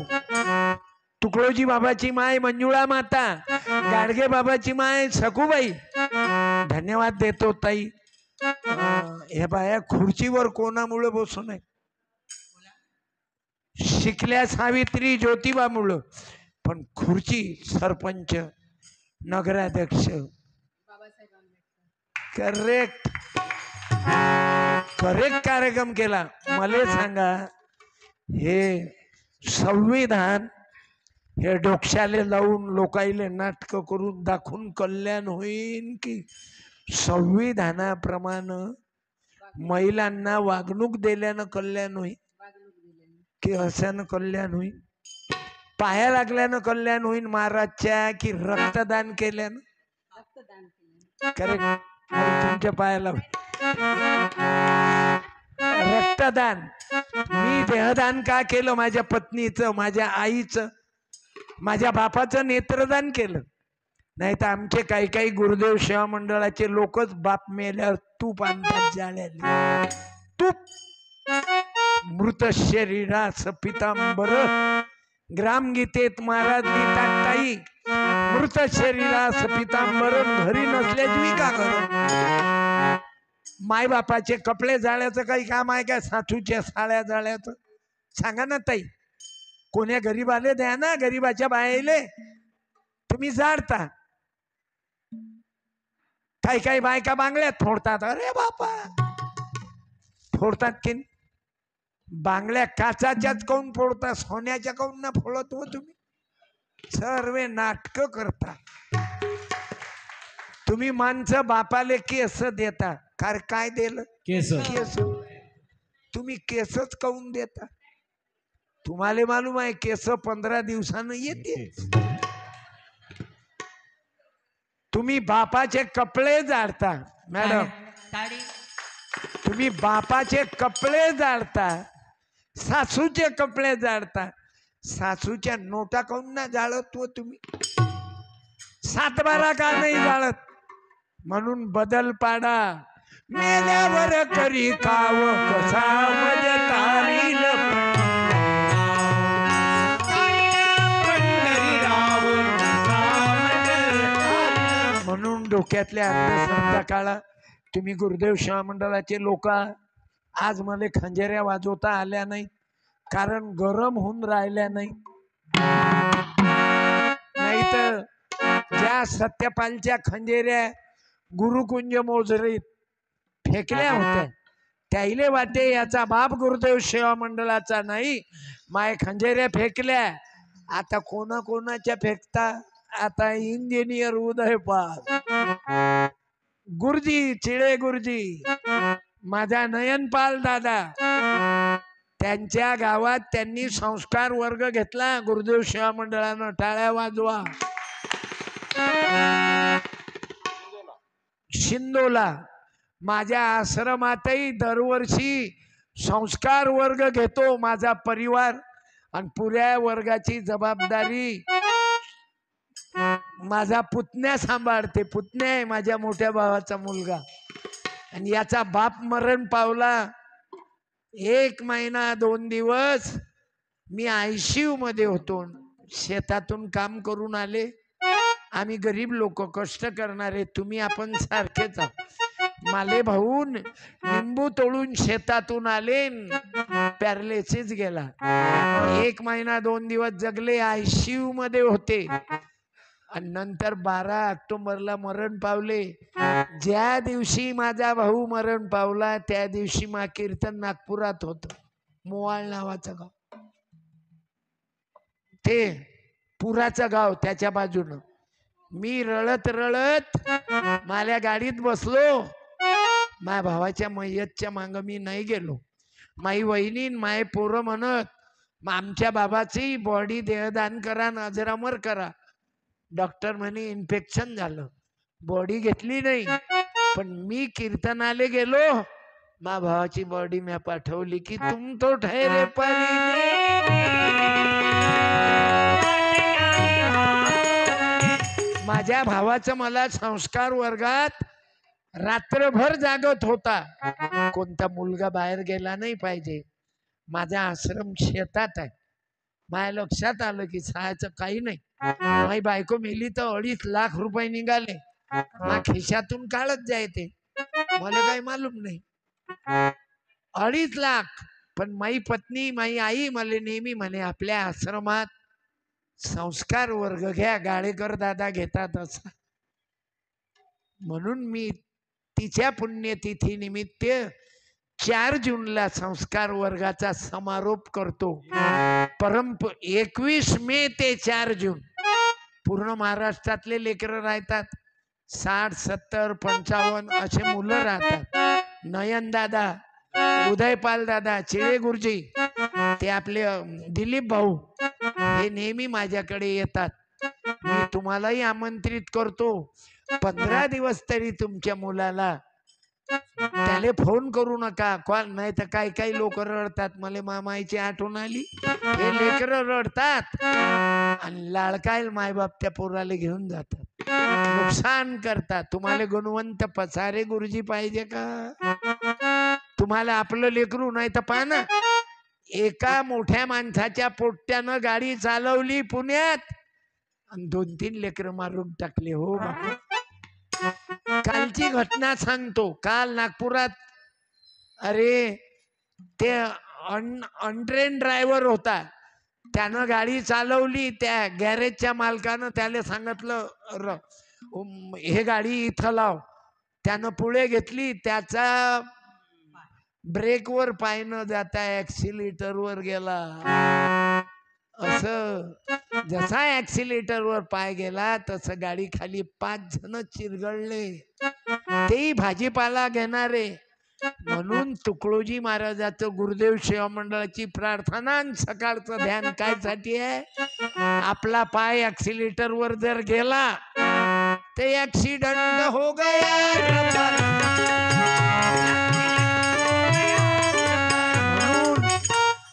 तुकडोजी बाबाची माय मंजुळा माता, गाडगे बाबाची माय सखूबाई. धन्यवाद देतो ताई. हे बाया खुर्चीवर कोणामुळे बसू नये. शिकल्या सावित्री ज्योतिबामुळं, पण खुर्ची सरपंच, नगराध्यक्ष. करेक्ट करेक्ट कार्यक्रम केला. मला सांगा, हे संविधान हे डोक्याले लावून लोकाईले नाटक करून दाखवून कल्याण होईल की संविधानाप्रमाणे महिलांना वागणूक दिल्यानं कल्याण होईल की हस्यानं कल्याण होईल? पाया लागल्यानं कल्याण होईल महाराजच्या की रक्तदान केल्यानं? करेक्ट. तुमच्या पायाला रक्तदान. मी देहदान का केलं? माझ्या पत्नीचं, माझ्या आईचं, माझ्या बापाचं नेत्रदान केलं. नाही तर आमचे काही काही गुरुदेव सेवा मंडळाचे लोकच बाप मेल्यावर तूप आणतात जाळ्याला. तूप मृत शरीरास पितांबर. ग्रामगीतेत महाराज लिहितात ताई, मृत शरीरास पितांबर घरी नसल्याच मी का करू? माय बापाचे कपडे जाळ्याचं काही काम आहे का? साठूच्या साड्या जाळ्याचं? सांगा ना ताई. कोण्या गरीबाले द्या ना. गरीबाच्या बायले तुम्ही जाळता. काही काही बायका बांगल्यात फोडतात. अरे बापा, फोडतात की बांगड्या काचाच्याच काऊन फोडता, सोन्याच्या काऊन ना फोडत हो तुम्ही? सर्व नाटक करता तुम्ही. माणसं बापाले केस देता, काय दिलं? केस. केस. तुम्ही केसच काऊन देता? तुम्हाला मालूम आहे केस 15 दिवसानं येते. तुम्ही बापाचे कपडे जाळता मॅडम, टाळी. तुम्ही बापाचे कपडे जाळता, सासूचे कपडे जाळता. सासूच्या नोटा काऊन ना जाळत हो तुम्ही? 7-12 का नाही जाळत? म्हणून बदल पाडा. मेल्यावर करी काव कसा म्हणजे तारील म्हणून डोक्यातल्या अंधश्रद्धा काढा. तुम्ही गुरुदेव सेवा मंडळाचे लोक आज मला खंजेऱ्या वाजवता आल्या नाही, कारण गरम होऊन राहिल्या नाही. नाहीतर ज्या सत्यपालच्या खंजेऱ्या गुरुकुंज मोजरीत फेकल्या होत्या, त्याईले वाटे याचा बाप गुरुदेव सेवा मंडळाचा नाही, माय खंजेऱ्या फेकल्या. आता कोणाच्या फेकता? आता इंजिनियर उदयपाल गुरुजी, चिळे गुरुजी, माझा नयनपाल दादा, त्यांच्या गावात त्यांनी संस्कार वर्ग घेतला गुरुदेव सेवा मंडळानं. टाळ्या वाजवा. शिंदोला माझ्या आश्रमातही दरवर्षी संस्कार वर्ग घेतो माझा परिवार, आणि पुऱ्या वर्गाची जबाबदारी माझा पुतण्या सांभाळते. पुतण्या आहे माझ्या मोठ्या भावाचा मुलगा, आणि याचा बाप मरण पावला. 1 महिना 2 दिवस मी ICU मध्ये होतो. शेतातून काम करून आले. आम्ही गरीब लोक, कष्ट करणारे, तुम्ही आपण सारखेच आहोत. माले भाऊन लिंबू तोडून शेतातून आले, पॅरालिसिस गेला. 1 महिना 2 दिवस जगले, ICU मध्ये होते, आणि नंतर 12 ऑक्टोबरला मरण पावले. ज्या दिवशी माझा भाऊ मरण पावला त्या दिवशी मा कीर्तन नागपुरात होत, मोवाळ नावाचं गाव, ते पुराचं गाव त्याच्या बाजूनं. मी रडत रडत माझ्या गाडीत बसलो. माझ्या भावाच्या मयतच्या मांग मी नाही गेलो. माई वहिनी माय पोरं म्हणत, आमच्या बाबाची बॉडी देहदान करा, अजरामर करा. डॉक्टर म्हणे इन्फेक्शन झालं, बॉडी घेतली नाही. पण मी कीर्तनाले गेलो, मा भावाची बॉडी मी पाठवली की तुम तो ठहरे माझ्या भावाचं मला संस्कार वर्गात रात्रभर जागत होता. कोणता मुलगा बाहेर गेला नाही पाहिजे. माझा आश्रम शेतात आहे. माझ्या लक्षात आलं की सहायचं काही नाही. माझी बायको मेली तर 2.5 लाख रुपये निघाले. मा खिशातून काढत जायते, मला काही मालूम नाही. 2.5 लाख. पण माई पत्नी, माई आई मला नेहमी म्हणे, आपल्या आश्रमात संस्कार वर्ग घ्या, गाळेकर दादा घेतात असा. म्हणून मी तिच्या पुण्यतिथी निमित्त 4 जूनला संस्कार वर्गाचा समारोप करतो. 21 मे ते 4 जून पूर्ण महाराष्ट्रातले लेकरं राहतात. 60, 70, 55 असे मुलं राहतात. नयन दादा, उदयपाल दादा, चिळे गुरुजी, ते आपले दिलीप भाऊ, हे नेहमी माझ्याकडे येतात. मी तुम्हालाही आमंत्रित करतो. 15 दिवस तरी तुमच्या मुलाला त्याले फोन करू नका. कॉल नाही तर काही लोक रडतात, मला मामाईची आठवण आली. हे लेकरं रडतात आणि लाडकाईल मायबाप त्या पोराला घेऊन जातात, नुकसान करतात. तुम्हाला गुणवंत पसारे गुरुजी पाहिजे का? तुम्हाला आपलं लेकरू नाही तर पहा ना, एका मोठ्या माणसाच्या पोट्ट्यानं गाडी चालवली पुण्यात आणि 2-3 लेकरं मारून टाकले. हो बाबा, कालची घटना सांगतो. काल नागपुरात, अरे ते अनट्रेन ड्रायव्हर होता, त्यानं गाडी चालवली. त्या गॅरेजच्या मालकानं त्याला सांगितलं, हे गाडी इथं लाव. त्यानं पुढे घेतली. त्याचा ब्रेकवर पाय न जाता ऍक्सिलेटरवर गेला. असं जसा ऍक्सिलेटरवर पाय गेला तसं गाडी खाली 5 जण चिरगळले, तेही भाजीपाला घेणारे. म्हणून तुकडोजी महाराजाचं गुरुदेव सेवा मंडळाची प्रार्थना आणि सकाळचं ध्यान काय साठी आहे? आपला पाय ऍक्सिलेटरवर जर गेला ते ऍक्सिडेंट हो गया. म्हणून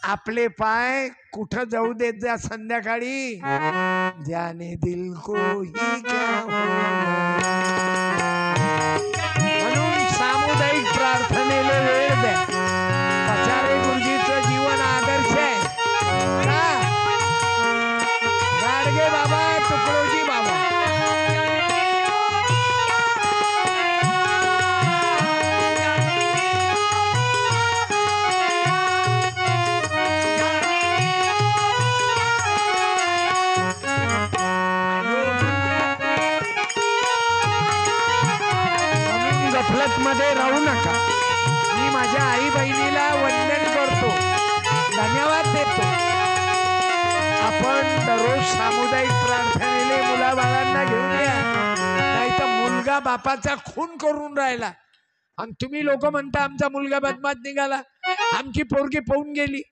आपले पाय कुठं जाऊ देत जा संध्याकाळी. जाने दिल को ही क्या हो. म्हणून सामुदायिक प्रार्थनेला वेळ द्या. पचारे गुरुजीचं जीवन आदर्श आहे का? गाडगे बाबा, तुकडोजी बाबा. गफलत मध्ये राहू नका. मी माझ्या आई बहिणीला वंदन करतो, धन्यवाद देतो. आपण दररोज सामुदायिक प्रार्थनेले मुलाबाळांना घेऊन या. नाही तर मुलगा बापाचा खून करून राहिला आणि तुम्ही लोक म्हणता आमचा मुलगा बदमाश निघाला, आमची पोरगी पळून गेली.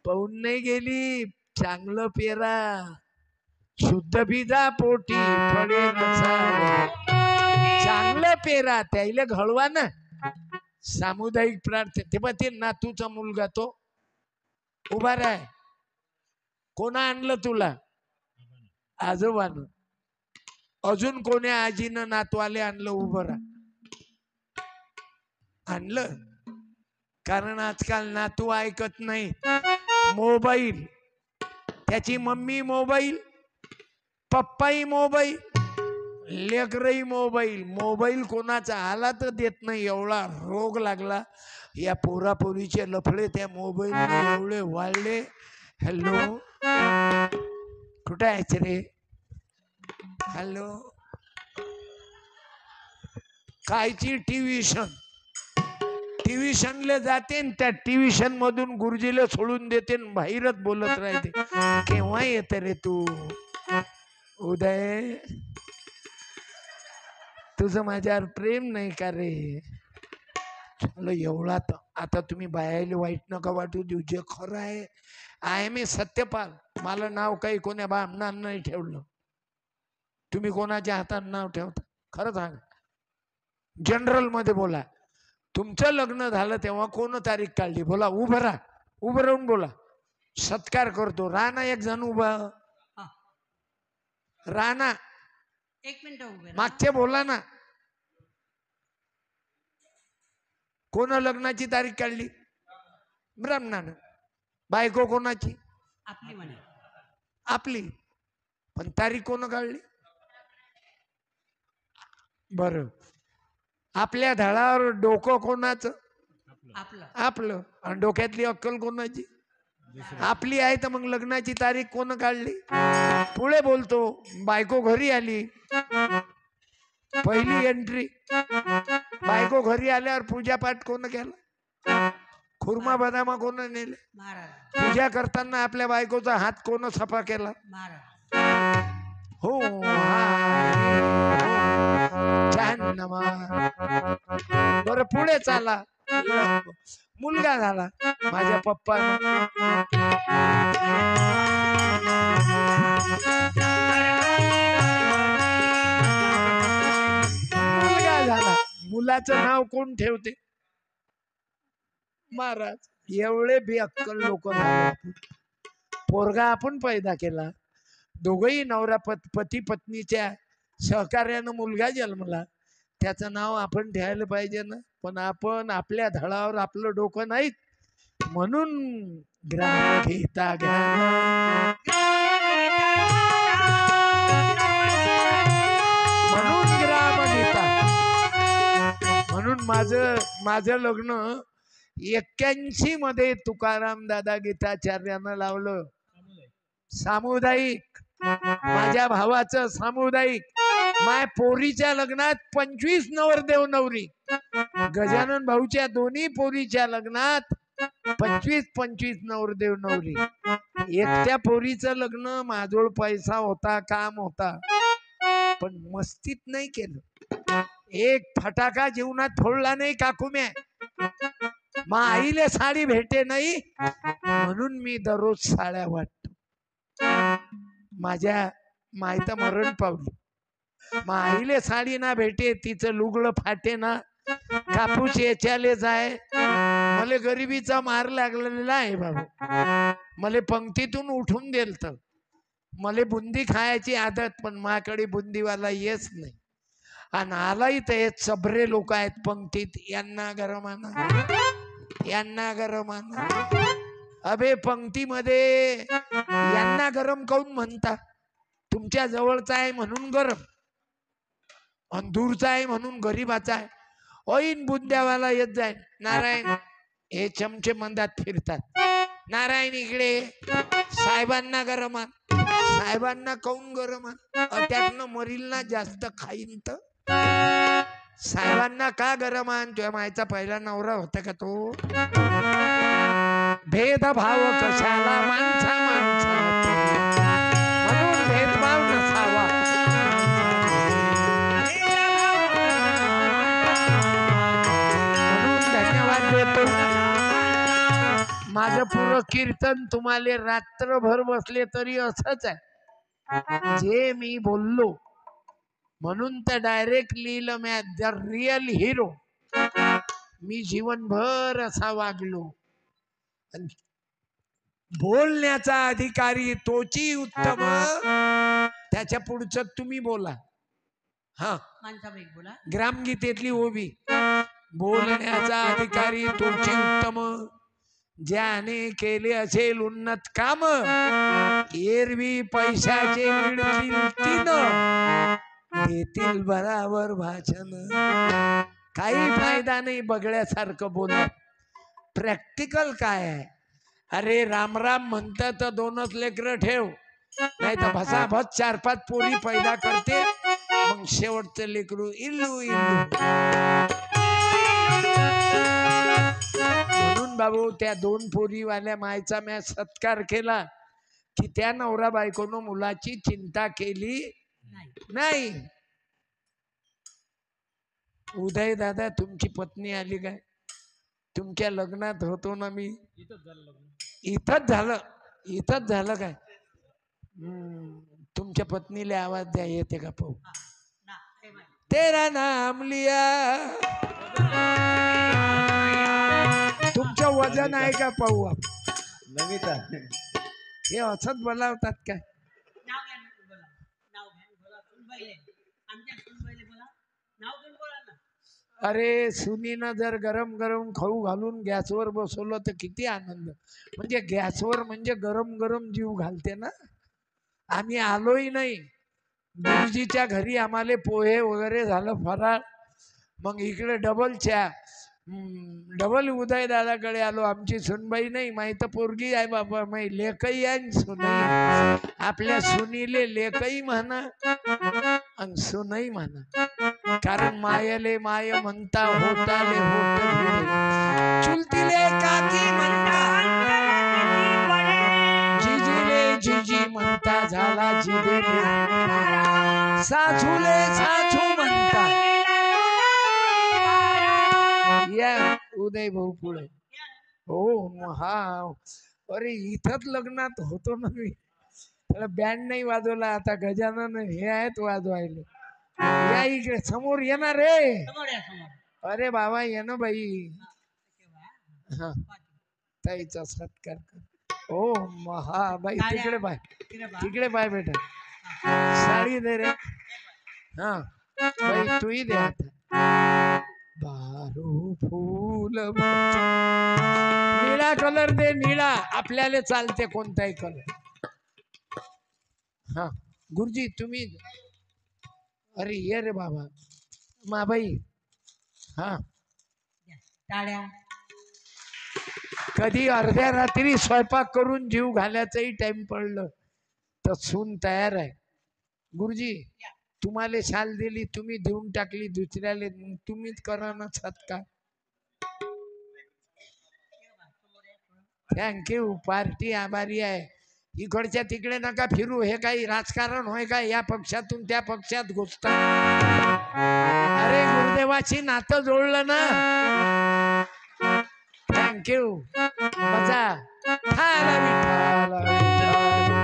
पळून नाही गेली, चांगलं पेरा, शुद्ध बीजा पोटी फळे नसावे. चांगलं पेरा, त्याला घडवा ना. सामुदायिक प्रार्थना ते बघ, ते नातूचा मुलगा तो उभा राय. कोणा आणलं तुला? आजोबानं. अजून कोण्या आजीनं नातवाले आणलं उभं राहा? आणलं. कारण आजकाल नातू ऐकत नाही. मोबाईल, त्याची मम्मी मोबाईल, पप्पाही मोबाईल, लेकरही मोबाईल. मोबाईल कोणाचा आला तर देत नाही. एवढा रोग लागला या पोरापोरीचे लफडे त्या मोबाईल एवढे वाढले. हॅलो, कुठं आहेच रे? हॅलो, कायची ट्युशन? ट्युशनला जाते, त्या ट्युशन मधून गुरुजीला सोडून देते, बाहेरच बोलत राहते. केव्हा येत रे तू? उदय, तुझं माझ्यावर प्रेम नाही का रे? चलो एवढा तर. आता तुम्ही बायाला वाईट नका वाटू देऊ. जे खरं आहे मी सत्यपाल. मला नाव काही कोण्या बामणानं नाही ठेवलं. तुम्ही कोणाच्या हातात नाव ठेवता? खरं सांगा, जनरल मध्ये बोला. तुमचं लग्न झालं तेव्हा कोण तारीख काढली? बोला. उभं राहा, उभं राहून बोला. सत्कार करतो. राणा एक जण उभा राणा. एक मिनिट उभे राहा. मागचे बोला ना. कोण लग्नाची तारीख काढली? ब्राह्मणानं. बायको कोणाची? आपली म्हणे. आपली. पण तारीख कोण काढली? बर. आपल्या धडावर डोकं कोणाचं? आपलं. आपलं. आणि डोक्यातली अक्कल कोणाची? आपली आहे. तर मग लग्नाची तारीख कोण काढली? पुढे बोलतो. बायको घरी आली, पहिली एंट्री. बायको घरी आल्यावर पूजापाठ कोण केला? खुर्मा बदामा कोण नेले? महाराज. पूजा करताना आपल्या बायकोचा हात कोण सफा केला? महाराज. हो. छान नमा. बरं, पुढे चाला. मुलगा झाला माझ्या पप्पा. मुलगा झाला. मुलाचं नाव कोण ठेवते? महाराज. एवढे बेअक्कल लोक झाले. पोरगा आपण पैदा केला. दोघही नवरा पती पत्नीच्या सहकार्यानं मुलगा जन्मला. त्याचं नाव आपण ठेवायला पाहिजे ना. पण आपण आपल्या धडावर आपलं डोकं नाही. म्हणून ग्राम घेता म्हणून ग्राम घेता. म्हणून माझं लग्न 81 मध्ये तुकाराम दादा गीताचार्यानं लावलं. सामुदायिक. माझ्या भावाचं सामुदायिक. माय पोरीच्या लग्नात 25 नवरदेव नवरी. गजानन भाऊच्या दोन्ही पोरीच्या लग्नात 25-25 नवरदेव नवरी. एकट्या पोरीचं लग्न माजोळ पैसा होता, काम होता, पण मस्तीत नाही केलं. एक फटाका जीवनात फोडला नाही काकूम्या. मग आईले साडी भेटे नाही म्हणून मी दररोज साड्या वाटतो. माझ्या मायता मरण पावली. मग आईले साडी ना भेटे, तिचं लुगडं फाटे ना, कापूस याच्याले जाय. मला गरिबीचा मार लागलेला आहे बाबा. मला पंक्तीतून उठून दिल तर मला बुंदी खायची आदत, पण माझ्याकडे बुंदीवाला येच नाही. आणि आलाही तर चबरे लोक आहेत पंक्तीत, यांना गरम आणा, यांना गरम आणा. अबे पंक्तीमध्ये यांना गरम काऊन म्हणता? तुमच्या जवळचा आहे म्हणून गरम, आणि दूरचा आहे म्हणून गरीबाचा आहे. ओईन बुंद्यावाला येत जाय. नारायण हे चमचे मंदात फिरतात. नारायण इकडे, साहेबांना गरम आण. साहेबांना काऊन गरम आण? अटॅकनं मरील ना, जास्त खाईन तर. साहेबांना का गरम आण? तुझ्या मायचा पहिला नवरा होता का तो? भेदभाव कशाला माणसा माणसात, म्हणून भेदभाव नसावा. म्हणून धन्यवाद देतो. माझं पुरं कीर्तन तुम्हाला रात्रभर बसले तरी असंच आहे. जे मी बोललो म्हणून तर डायरेक्ट लिहिलं मी, द रिअल हिरो. मी जीवनभर असा वागलो. बोलण्याचा अधिकारी तोची उत्तम, त्याच्या पुढचं तुम्ही बोला. हा, माणसाबाई बोला. ग्रामगीतेतली ओबी. बोलण्याचा अधिकारी तोची उत्तम, ज्याने केले असेल उन्नत काम, एरवी पैशाचे मिळतील तीन, देतील बराबर भाषण. काही फायदा नाही बगड्यासारखं बोलत. प्रॅक्टिकल काय आहे? अरे राम राम म्हणतं तर 2च लेकरं ठेव, नाही तर भसाभस 4-5 पोरी पैदा करते, मग शेवटचं लेकरू इल्लू इल्लू. म्हणून बाबू त्या 2 पोरीवाल्या मायचा म्या सत्कार केला की त्या नवरा बायकोनं मुलाची चिंता केली नाही. उदय दादा, तुमची पत्नी आली काय? तुमच्या लग्नात होतो ना मी. इथंच झालं काय? तुमच्या पत्नीला आवाज द्या, येते का पाहू. तेरा नाम लिया. तुमचं वजन आहे का पाहू आपण. नमिता हे असंच बोलावतात काय? नाव घ्या ना, बोला. नाव घ्या, बोला. सुनबाईले, आमच्या सुनबाईले बोला. नाव घेऊन बोला ना. अरे सुनीनं जर गरम गरम खाऊ घालून गॅसवर बसवलं तर किती आनंद. म्हणजे गॅसवर म्हणजे गरम गरम जीव घालते ना. आम्ही आलोही नाही. गुरुजीच्या घरी आम्हाला पोहे वगैरे झालं फराळ, मग इकडे डबल चहा, डबल उदय दादाकडे आलो. आमची सुनबाई नाही, माहित पोरगी आहे बाबा, माही लेकही आहे सुनई. आपल्या सुनीले लेकही म्हणा आणि सुनई म्हणा, कारण मायले माय म्हणता, होताले होत भिडे. चुलतीले काकी म्हणता, जिजीले जिजी म्हणता, झाला जिबेले. सासूले सासू म्हणता. या उदय भाऊ पुढे. हो हा, अरे इथंच लग्नात होतो ना मी. त्याला बँड नाही वाजवला, आता गजानन हे आहेत वाजवायले. या इकडे समोर येणार रे. समोर या, समोर. अरे बाबा ये ना बाई. तेव्हा हा, ताईचा सत्कार कर. ओ महा बाई, तिकडे पाय, तिकडे पाय बेटा. साडी दे रे. हा बाई, तूही दे आता. बारो फूल निळा कलर दे, निळा. आपल्याला चालते कोणताही कलर. हा गुरुजी तुम्ही. अरे ये रे बाबा माबाई. हा, टाळ्या. कधी अर्ध्या रात्री स्वयंपाक करून जीव घालायचंही टाइम पडलं तर सून तयार आहे. गुरुजी तुम्हाला शाल दिली, तुम्ही देऊन टाकली दुसऱ्याला, तुम्हीच करा ना सत्कार. थँक्यू. पार्टी आभारी आहे. इकडच्या तिकडे नका फिरू. हे काही राजकारण होय का? या पक्षातून त्या पक्षात घुसता. अरे गुरुदेवाची नातं जोडलं ना. थँक्यू. बसा. ठाला विठाला विठाला.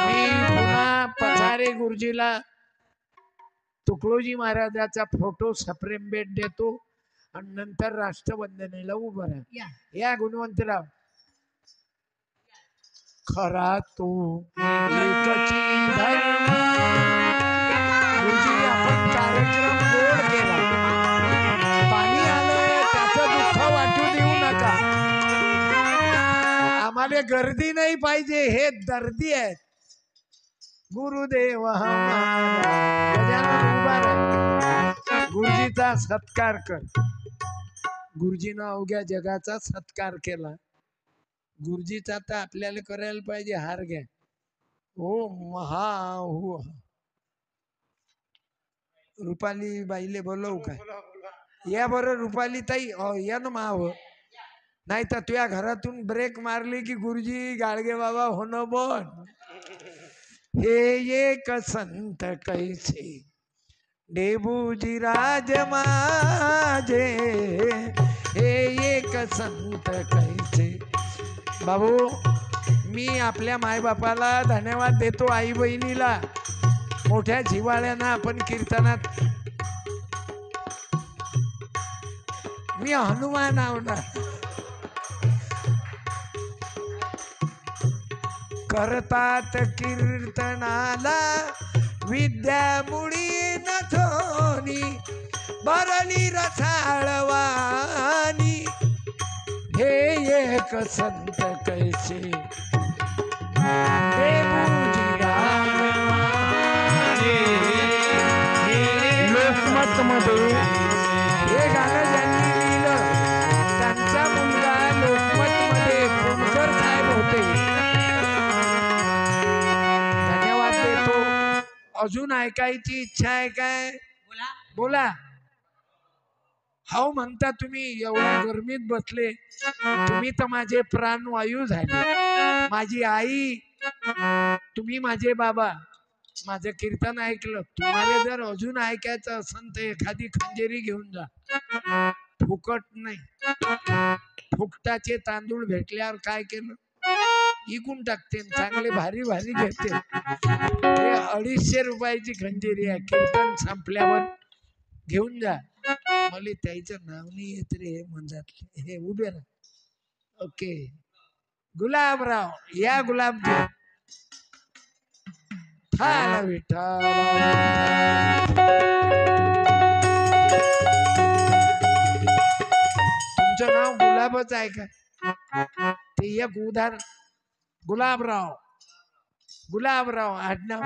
मी पुन्हा पठारे गुरुजीला तुकडोजी महाराजाचा फोटो सप्रेम भेट देतो आणि नंतर राष्ट्रवंदनेला उभं राहा. या गुणवंतराव. खरा तू एकची धर्म. गुरुजी आपण कार्यक्रम गोड केला. पाणी आलं त्याचं दुःख वाटू देऊ नका. आम्हाला गर्दी नाही पाहिजे. हे दर्दी आहेत. गुरुदेव गजानन उभा राह. गुरुजीचा सत्कार कर. गुरुजीनं अवघ्या जगाचा सत्कार केला. गुरुजीचा तर आपल्याला करायला पाहिजे. हार घ्या. ओ महा हो. रुपाली बाईले बोलवू काय? या बरं रुपाली ताई. या ना माव. नाही तर तुझ्या घरातून ब्रेक मारली की गुरुजी गाडगे बाबा होणं बंद. हे एक संत कैसे डेबूजी राज माझे. हे एक संत कैसे. बाबू मी आपल्या मायबापाला धन्यवाद देतो. आई बहिणीला मोठ्या जिव्हाळ्यानं आपण कीर्तनात. मी हनुमान आवणार. करतात कीर्तनाला विद्यामुळी नथोनी बरली रसाळवानी. हे एक संत कैसे लोकमत मध्ये हे गाणं ज्यांनी लिहिलं त्यांचा मुलगा लोकमत मध्ये पुणकर साहेब होते. धन्यवाद देतो. अजून ऐकायची इच्छा आहे काय? बोला. हाव म्हणता तुम्ही. एवढ्या गरमीत बसले तुम्ही तर माझे प्राणवायू झाले. माझी आई, तुम्ही माझे बाबा. माझं कीर्तन ऐकलं. तुम्हाला जर अजून ऐकायचं असेल तर एखादी खंजेरी घेऊन जा. फुकट नाही. फुकटाचे तांदूळ भेटल्यावर काय केलं? इकून टाकते. चांगले भारी भारी घेते. हे 250 रुपयाची खंजेरी आहे. कीर्तन संपल्यावर घेऊन जा. मला त्याचं नाव नाही येत रे म्हणतात. हे उभे राहा. ओके. गुलाबराव. या गुलाबजी. ठाला विठाला. तुमचं नाव गुलाबच आहे का? ते एक उदाहरण. गुलाबराव. गुलाबराव आडनाव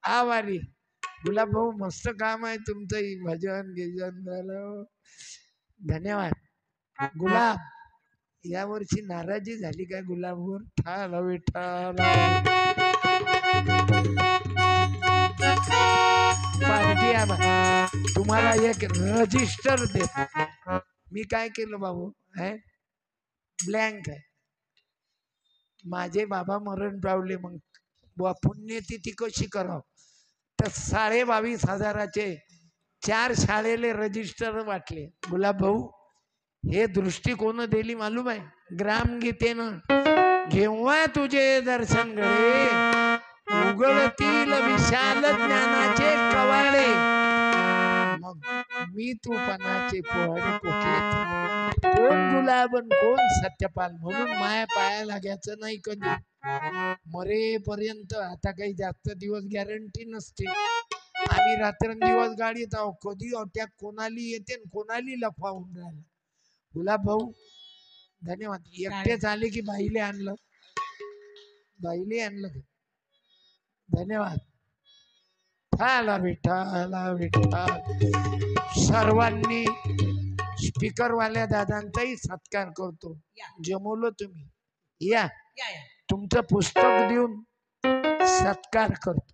आवारी. गुलाब भाऊ मस्त काम आहे तुमचं. भजन गिजन झालं. धन्यवाद. गुलाब या वर्षी नाराजी झाली काय गुलाबवर? ठाला विठाला. पार्टी आला. तुम्हाला एक रजिस्टर देतो. मी काय केलं बाबू? ब्लँक आहे. माझे बाबा मरण पावले. मग पुण्यतिथी कशी करावं? तर 22,500 4 शाळेले रजिस्टर वाटले. गुलाब भाऊ हे दृष्टिकोन दिली मालूम आहे? ग्रामगीतेनं. जेव्हा तुझे दर्शन घडे उघडतील विशाल ज्ञानाचे कवाडे. मग मी तू पणाचे पोहाडे कोठले. कोण गुलाबन कोण सत्यपाल. म्हणून माया पाया लागायचं नाही कधी. मरेपर्यंत. आता काही जास्त दिवस गॅरंटी नसते. आम्ही रात्रंदिवस गाडीत आहोत. कधी अटॅक कोणाली येते कोणाली लफावून राहिला. गुलाब भाऊ धन्यवाद. एकटेच आले की बाईले आणलं? बाईले आणलं. धन्यवाद. ठाला विठाला विठाल. सर्वांनी स्पीकरवाल्या दादांचाही सत्कार करतो. जमवलं तुम्ही. या तुमचं पुस्तक देऊन सत्कार करतो.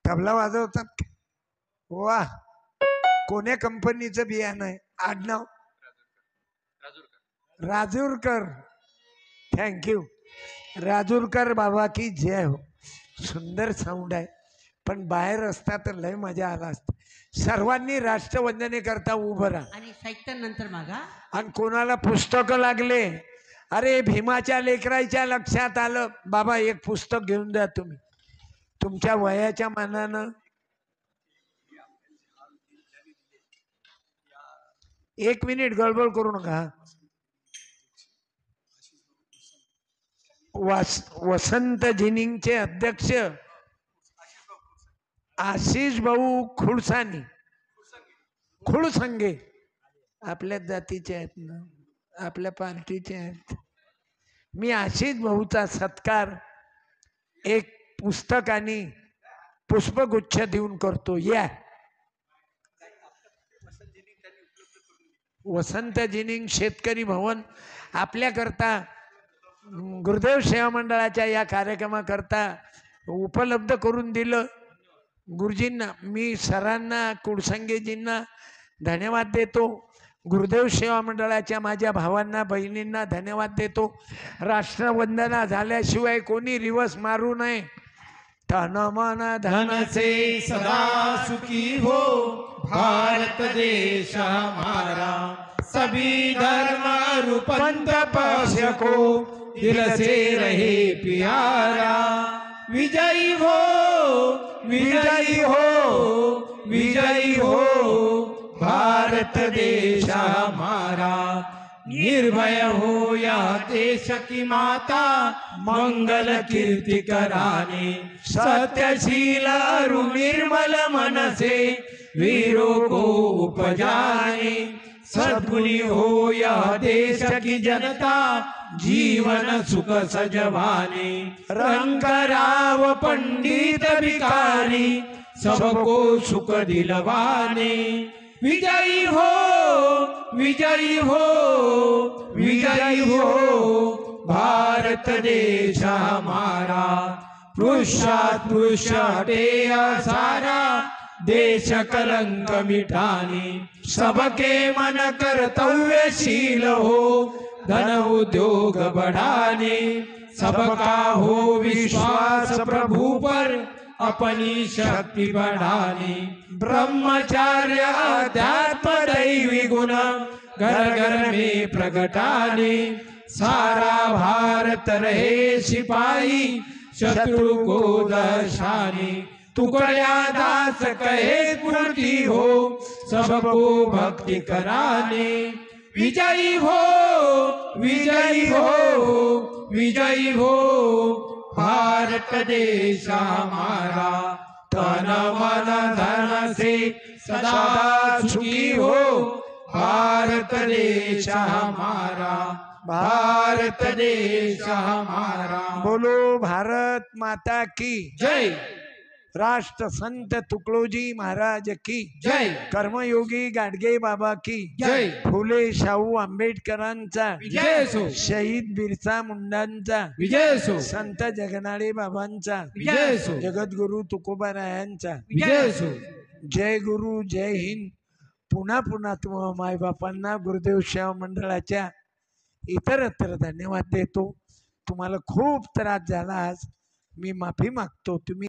तबला वाजवतात का? वा, कोण्या कंपनीचं बियाणं आहे? आडनाव राजूरकर. थँक्यू राजूरकर बाबा की जय हो. सुंदर साऊंड आहे, पण बाहेर असता तर लय मजा आला असता. सर्वांनी राष्ट्रवंदने करता उभं राहा आणि साहित्य नंतर मागा. आणि कोणाला पुस्तकं लागले, अरे भीमाच्या लेकराच्या लक्षात आलं, बाबा एक पुस्तक घेऊन द्या तुम्ही तुमच्या वयाच्या मानानं. एक मिनिट गडबड करू नका. वसंत जिनिंगचे अध्यक्ष आशिष भाऊ खुडसानी, खुडसंगे आपल्या जातीचे आहेत ना, आपल्या पार्टीचे आहेत. मी आशिष भाऊचा सत्कार एक पुस्तक आणि पुष्पगुच्छ देऊन करतो. या वसंत जिनिंग शेतकरी भवन आपल्याकरता गुरुदेव सेवा मंडळाच्या या कार्यक्रमाकरता उपलब्ध करून दिलं. गुरुजींना, मी सरांना, कुडसंगेजींना धन्यवाद देतो. गुरुदेव सेवा मंडळाच्या माझ्या भावांना बहिणींना धन्यवाद देतो. राष्ट्रवंदना झाल्याशिवाय कोणी रिवर्स मारू नये. तन मन धन से सदा सुखी हो भारत देश हमारा, सभी धर्म और पंथ पक्ष को दिल से रहे प्यारा. विजयी हो विजयी हो विजयी हो भारत देश हमारा. निर्भय हो या देश की माता, मंगल कीर्ति कराने. सत्यशील और निर्मल मन से वीरों को उपजाने. सद्गुणी हो या देश की जनता, जीवन सुख सजवाने. रंग राव पंडित भिखारी, सबको सुख दिलवाने. विजयी हो विजयी हो विजयी हो भारत देश हमारा. पृष्ठात पृष्ठ हटे सारा, देश कलंक मिटाने. सबके मन कर्तव्यशील हो, धन उद्योग बढ़ाने. सबका हो विश्वास प्रभु पर, अपनी शक्ति बढ़ाने. ब्रह्मचार्य अध्यात्म दैवी गुण, घर घर में प्रगटाने. सारा भारत रहे सिपाही, शत्रु को दर्शाने. टुकड़िया दास कहे पूर्ति हो, सबको भक्ति कराने. विजयी हो विजयी हो विजयी हो भारत देश हमारा. तन मन धन से सदा सुखी हो भारत देश हमारा. भारत देश हमारा. बोलो भारत माता की जय. राष्ट्र संत तुकडोजी महाराज की जय. कर्मयोगी गाडगे बाबा की जय. फुले शाहू आंबेडकरांचा विजय असो. शहीद बिरसा मुंडांचा विजय असो. संत जगनाडे बाबांचा विजय असो. जगद्गुरु तुकोबारायांचा विजय असो. जय गुरु जय हिंद. पुन्हा पुन्हा तुम्हा मायबापांना गुरुदेव सेवा मंडळाच्या इतरत्र धन्यवाद देतो. तुम्हाला खूप त्रास झाला आज, मी माफी मागतो. तुम्ही